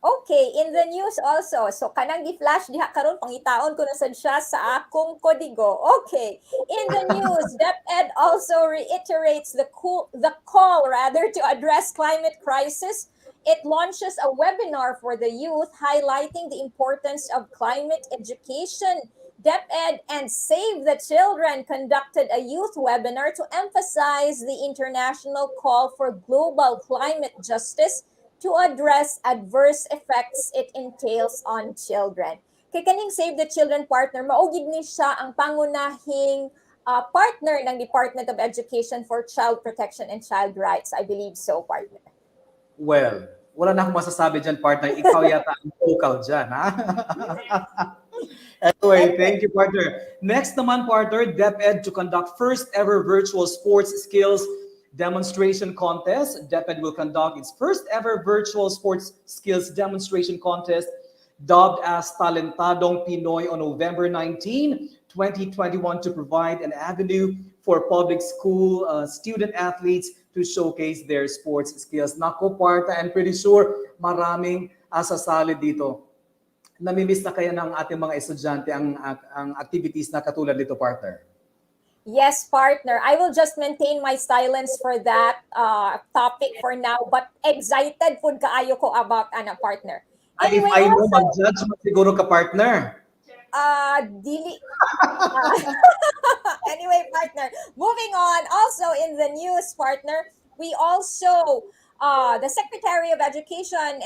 Okay, in the news also, so kanang gi-flash diha karon pangitaon ko na sad siya sa akong kodigo. Okay, in the news, DepEd also reiterates the call to address climate crisis. It launches a webinar for the youth highlighting the importance of climate education. DepEd and Save the Children conducted a youth webinar to emphasize the international call for global climate justice to address adverse effects it entails on children. Kay kaning Save the Children partner, maugid ni siya ang pangunahing partner ng Department of Education for Child Protection and Child Rights. I believe so, partner. Well, wala na akong masasabi dyan, partner. Ikaw yata ang vocal dyan, ha? Anyway, thank you, partner. Next naman, partner, DepEd to conduct first ever virtual sports skills demonstration contest. DepEd will conduct its first ever virtual sports skills demonstration contest dubbed as Talentadong Pinoy on November 19, 2021 to provide an avenue for public school student athletes to showcase their sports skills. Nako, partner, I'm pretty sure maraming sasali dito. Namimiss na kaya ng ating mga estudyante ang activities na katulad dito, partner? Yes, partner. I will just maintain my silence for that topic for now, but excited po kaayo ko about partner. Anyway, if I know, mag-judge mo siguro ka, partner. Dili. Anyway, partner, moving on. Also in the news, partner, we also, the Secretary of Education,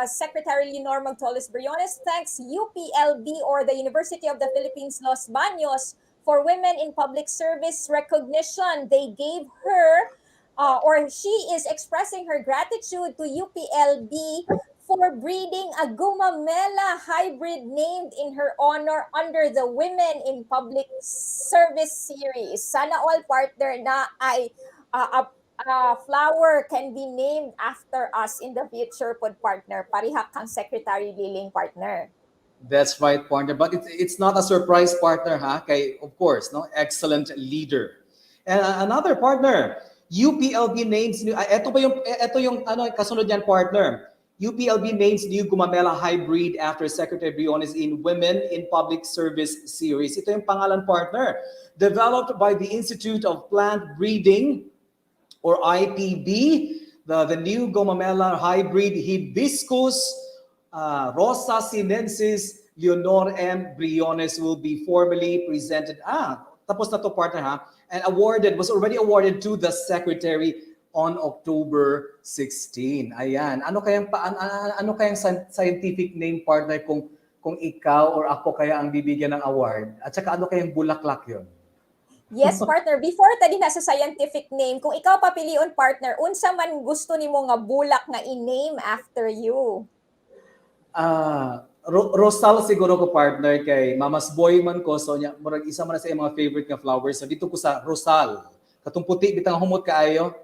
Secretary Leonor Magtolis Briones, thanks UPLB or the University of the Philippines Los Baños for Women in Public Service recognition. They gave her, or she is expressing her gratitude to UPLB for breeding a Gumamela hybrid named in her honor under the Women in Public Service series. Sana all, partner, na ay a flower can be named after us in the future, pod, partner. Parihak kang Secretary Liling, partner. That's right, partner. But it's not a surprise, partner, ha? Kay, of course, no, excellent leader. And another partner, UPLB names new. Ito yung kasunod yan, partner. UPLB names new Gumamela hybrid after Secretary Briones in Women in Public Service series. Ito yung pangalan, partner. Developed by the Institute of Plant Breeding or IPB, the new Gumamela hybrid Hibiscus Rosa sinensis Leonor M. Briones will be formally presented. Tapos na to, partner, ha? And was already awarded to the Secretary on October 16. Ayan. Ano kayang scientific name, partner, kung ikaw or ako kaya ang bibigyan ng award? At saka ano kayang bulaklak yon? Yes, partner. Before tadi na sa scientific name, kung ikaw papilion, partner, unsa man gusto nimo nga bulak nga i-name after you? Rosal siguro ko, partner, kay Mamas Boy man ko. So, murag isa man na sa mga favorite nga flowers. So, dito ko sa Rosal. Katong puti, bitang humot kaayo.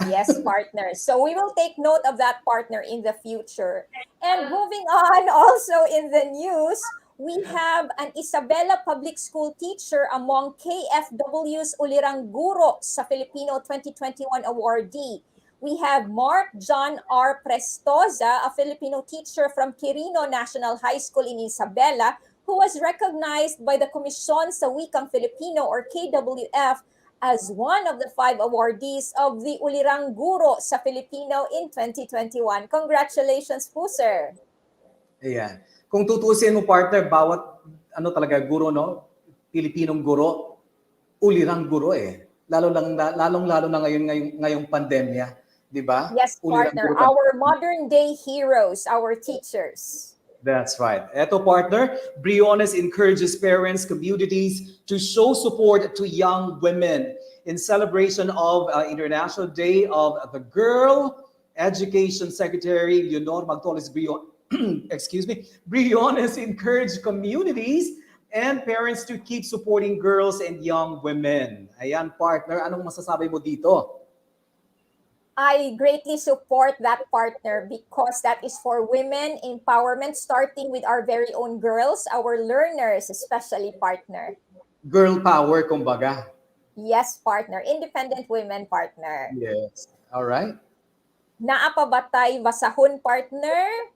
Yes, partner. So we will take note of that, partner, in the future. And moving on, also in the news, we have an Isabela Public School teacher among KFW's Ulirang Guro sa Filipino 2021 awardee. We have Mark John R. Prestoza, a Filipino teacher from Quirino National High School in Isabela, who was recognized by the Komisyon sa Wikang Filipino or KWF as one of the 5 awardees of the Ulirang Guro sa Filipino in 2021. Congratulations po, sir. Ayan. Kung tutusin mo, partner, bawat talaga guro, no? Pilipinong guro, ulirang guro eh. Lalong lalo na ngayong pandemya, di ba? Yes, partner. Our modern day heroes, our teachers. That's right. Eto, partner, Briones encourages parents, communities to show support to young women in celebration of International Day of the Girl. Education Secretary Leonor Magtolis Briones encouraged communities and parents to keep supporting girls and young women. Ayan, partner, anong masasabi mo dito? I greatly support that, partner, because that is for women empowerment, starting with our very own girls, our learners, especially, partner. Girl power, kumbaga. Yes, partner. Independent women, partner. Yes. All right. Naa pa ba tayo basahon, partner?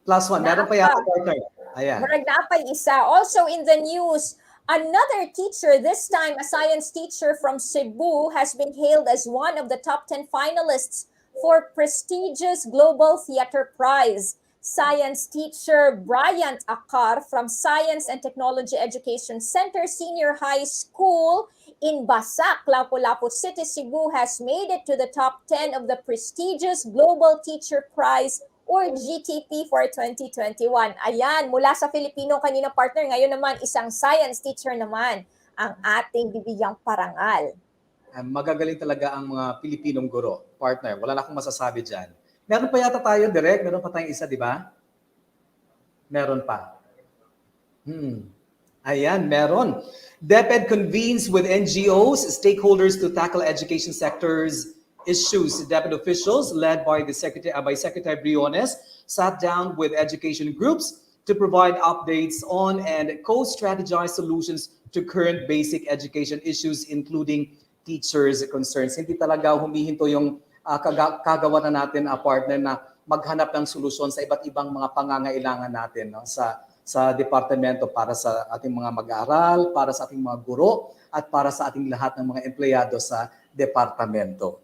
+1. Meron pa yata, partner. Ayan. Marag na pa isa. Also in the news, another teacher, this time a science teacher from Cebu, has been hailed as one of the top 10 finalists for prestigious Global Theater Prize. Science teacher Bryant Akar from Science and Technology Education Center Senior High School in Basak, Lapu-Lapu City, Cebu has made it to the top 10 of the prestigious Global Teacher Prize or GTP for 2021. Ayan, mula sa Filipino kanina partner, ngayon naman isang science teacher naman ang ating bibigyang parangal. Magagaling talaga ang mga Pilipinong guro, partner. Wala na akong masasabi dyan. Meron pa yata tayo, direct. Meron pa tayong isa, di ba? Meron pa. Ayan, meron. DepEd convenes with NGOs, stakeholders to tackle education sector's issues. DepEd officials, led by Secretary Briones, sat down with education groups to provide updates on and co-strategize solutions to current basic education issues, including teachers' concerns. Hindi talaga humihinto yung kagawa na natin, partner, na maghanap ng solusyon sa iba't ibang mga pangangailangan natin, no? sa departamento, para sa ating mga mag-aaral, para sa ating mga guro, at para sa ating lahat ng mga empleyado sa departamento.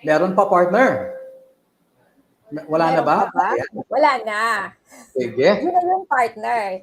Meron pa, partner? Wala na ba? Wala na. Sige. Yun na yung partner.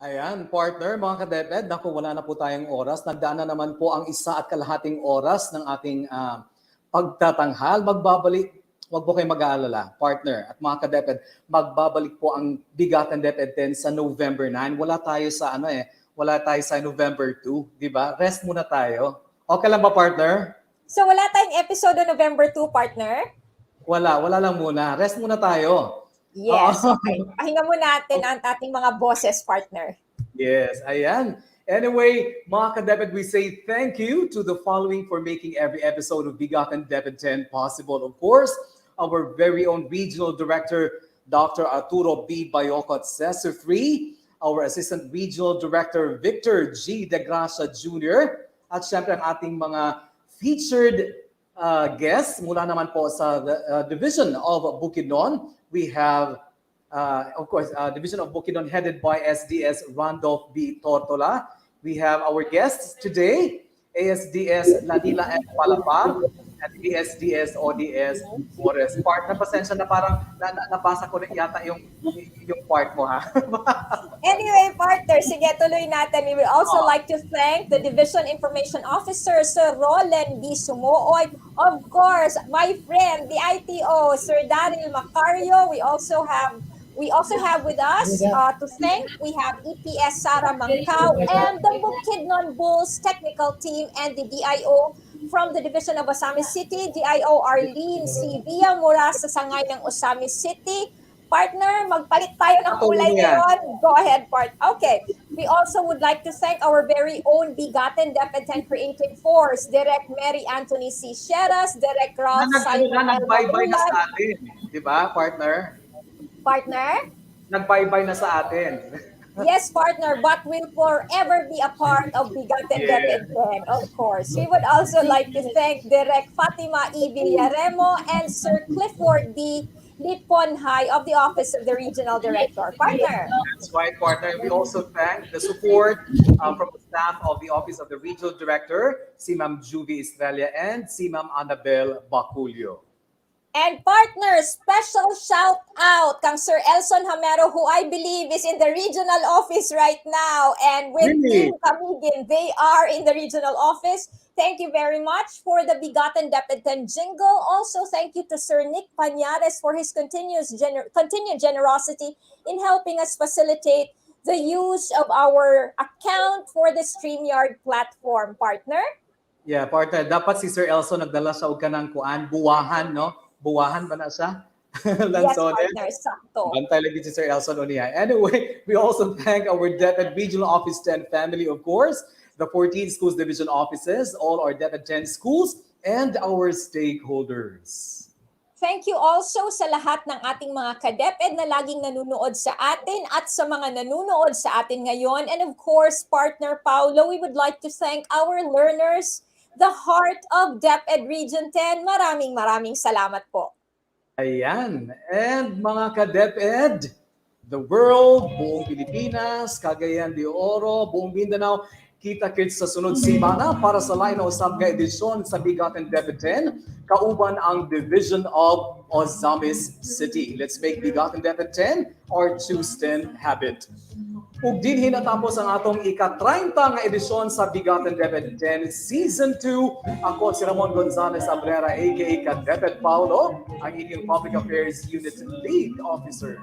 Ayan, partner, mga ka-DepEd, naku, wala na po tayong oras. Nagdaan na naman po ang 1.5 oras ng ating pagtatanghal. Magbabalik, wag po kayong mag-aalala, partner at mga ka-DepEd, magbabalik po ang BigaTEN DepEd 10 sa November 9. Wala tayo sa wala tayo sa November 2, di ba? Rest muna tayo. Okay lang ba, partner? So wala tayong episode on November 2, partner? Wala lang muna. Rest muna tayo. Yes, okay. Pahinga mo natin ang ating mga bosses, partner. Yes, ayan. Anyway, mga ka-DepEd, we say thank you to the following for making every episode of BigaTEN DepEd 10 possible. Of course, our very own Regional Director, Dr. Arturo B. Bayocot Cesar-Free, our Assistant Regional Director, Victor G. De Gracia Jr., at syempre ang ating mga featured guests mula naman po sa Division of Bukidnon. We have, of course, Division of Bukidnon headed by SDS Randolph B. Tortola. We have our guests today, ASDS Lanila and Palapar, at ASDS ODS Flores. Part na pasensya na parang nabasa ko na yata yung part mo, ha? Anyway, partner, sige, tuloy natin. We would also like to thank the Division Information Officer, Sir Roland B. Sumooy. Of course, my friend, the ITO, Sir Daryl Macario. We also have with us to thank, we have EPS Sara Mangkao and the Bukidnon Bulls technical team and the DIO from the Division of Osamis City, DIO Arlene C. Villa mula sa Sangay ng Osamis City. Partner, magpalit tayo ng kulay ngayon. Go ahead, part. Okay. We also would like to thank our very own BigaTEN DepEd 10 Creative Force, Direct Mary Anthony C. Sheras, Direct Ralph Simon L. Nag-bye-bye na sa atin. Di ba, partner? Partner? Nag-bye-bye na sa atin. Yes, partner, but will forever be a part of BigaTEN DepEd 10, of course. We would also like to thank Direct Fatima E. Villaremo and Sir Clifford D. Liponhay of the Office of the Regional Director. Partner. That's right, partner. We also thank the support from the staff of the Office of the Regional Director, si Ma'am Juvie Estrella and si Ma'am Annabel Baculio. And partner, special shout out kang Sir Elson Hamero, who I believe is in the regional office right now. And with Really? Team Kamigin, they are in the regional office. Thank you very much for the BigaTEN DepEd jingle. Also, thank you to Sir Nick Pañares for his continued generosity in helping us facilitate the use of our account for the StreamYard platform, partner. Yeah, partner, dapat si Sir Elson nagdala sa og kanang kuan, buwahan, no? Buwahan ba na siya? Yes, Lansones. partner, sakto. Bantay lagi si Sir Elson Unihay. Anyway, we also thank our DepEd Regional Office 10 family, of course, the 14 schools division offices, all our DepEd 10 schools, and our stakeholders. Thank you also sa lahat ng ating mga ka-DepEd na laging nanunood sa atin at sa mga nanunood sa atin ngayon. And of course, partner Paulo, we would like to thank our learners, the heart of DepEd Region 10. Maraming salamat po. Ayan. And mga ka-DepEd, the world, buong Pilipinas, Cagayan de Oro, buong Mindanao, kita-kits sa sunod simana para sa lain na usab nga edisyon sa BigaTEN DepEd 10, kauban ang Division of Ozamis City. Let's make BigaTEN DepEd 10 our TuesTEN habit. Ug dinhi natapos ang atong ika-30 nga edisyon sa BigaTEN DepEd 10 Season 2. Ako si Ramon Gonzalez Abrera, aka ka-DepEd Paulo, ang inyong Public Affairs Unit Lead Officer.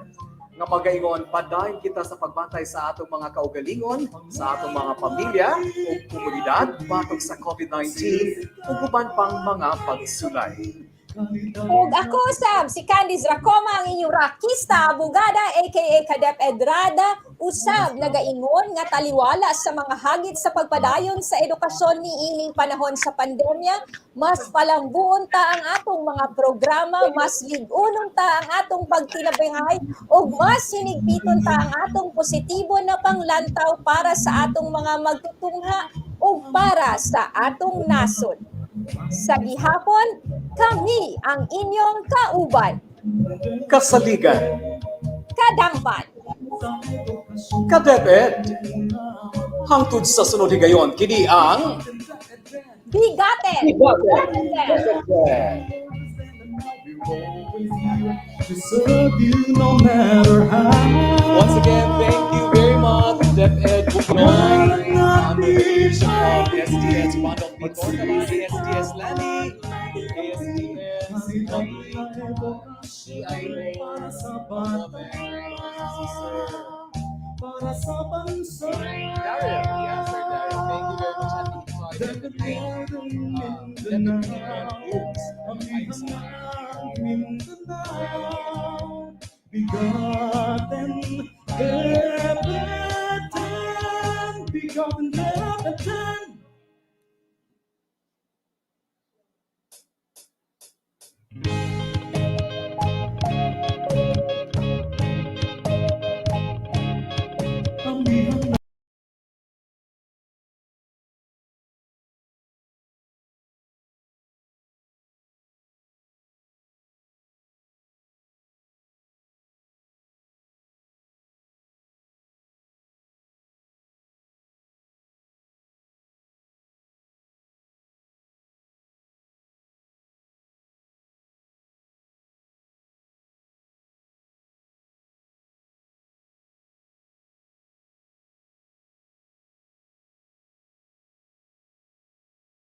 Nga magaingon, padayon kita sa pagbantay sa atong mga kaugalingon, sa atong mga pamilya o komunidad batok sa COVID-19 ug uban pang mga pagsulay. Ug ako sab si Candice Racoma, ang inyong rakista, abogada, aka ka-DepEd Rada, usab nagaingon nga taliwala sa mga hagit sa pagpadayon sa edukasyon niining panahon sa pandemya, mas palambuon ta ang atong mga programa, mas lig-unon ta ang atong pagtinabangay, ug mas hinigpiton ta ang atong positibo na panglantaw para sa atong mga magtutungha ug para sa atong nasod. Sa gihapon, kami ang inyong kauban, Kasaligan, kadangpan, ka-DepEd. Hangtod sa sunod higayon, kini ang BigaTEN. Once again, thank you very much, DepEd Bukidnon, on the leadership of SDS Mandong Pitorkala, SDS Lani, SDS Mami, CIO, Daryl, yeah, Sir Daryl, thank you very much, and DepEd BigaTEN, DepEd 10, BigaTEN, DepEd 10.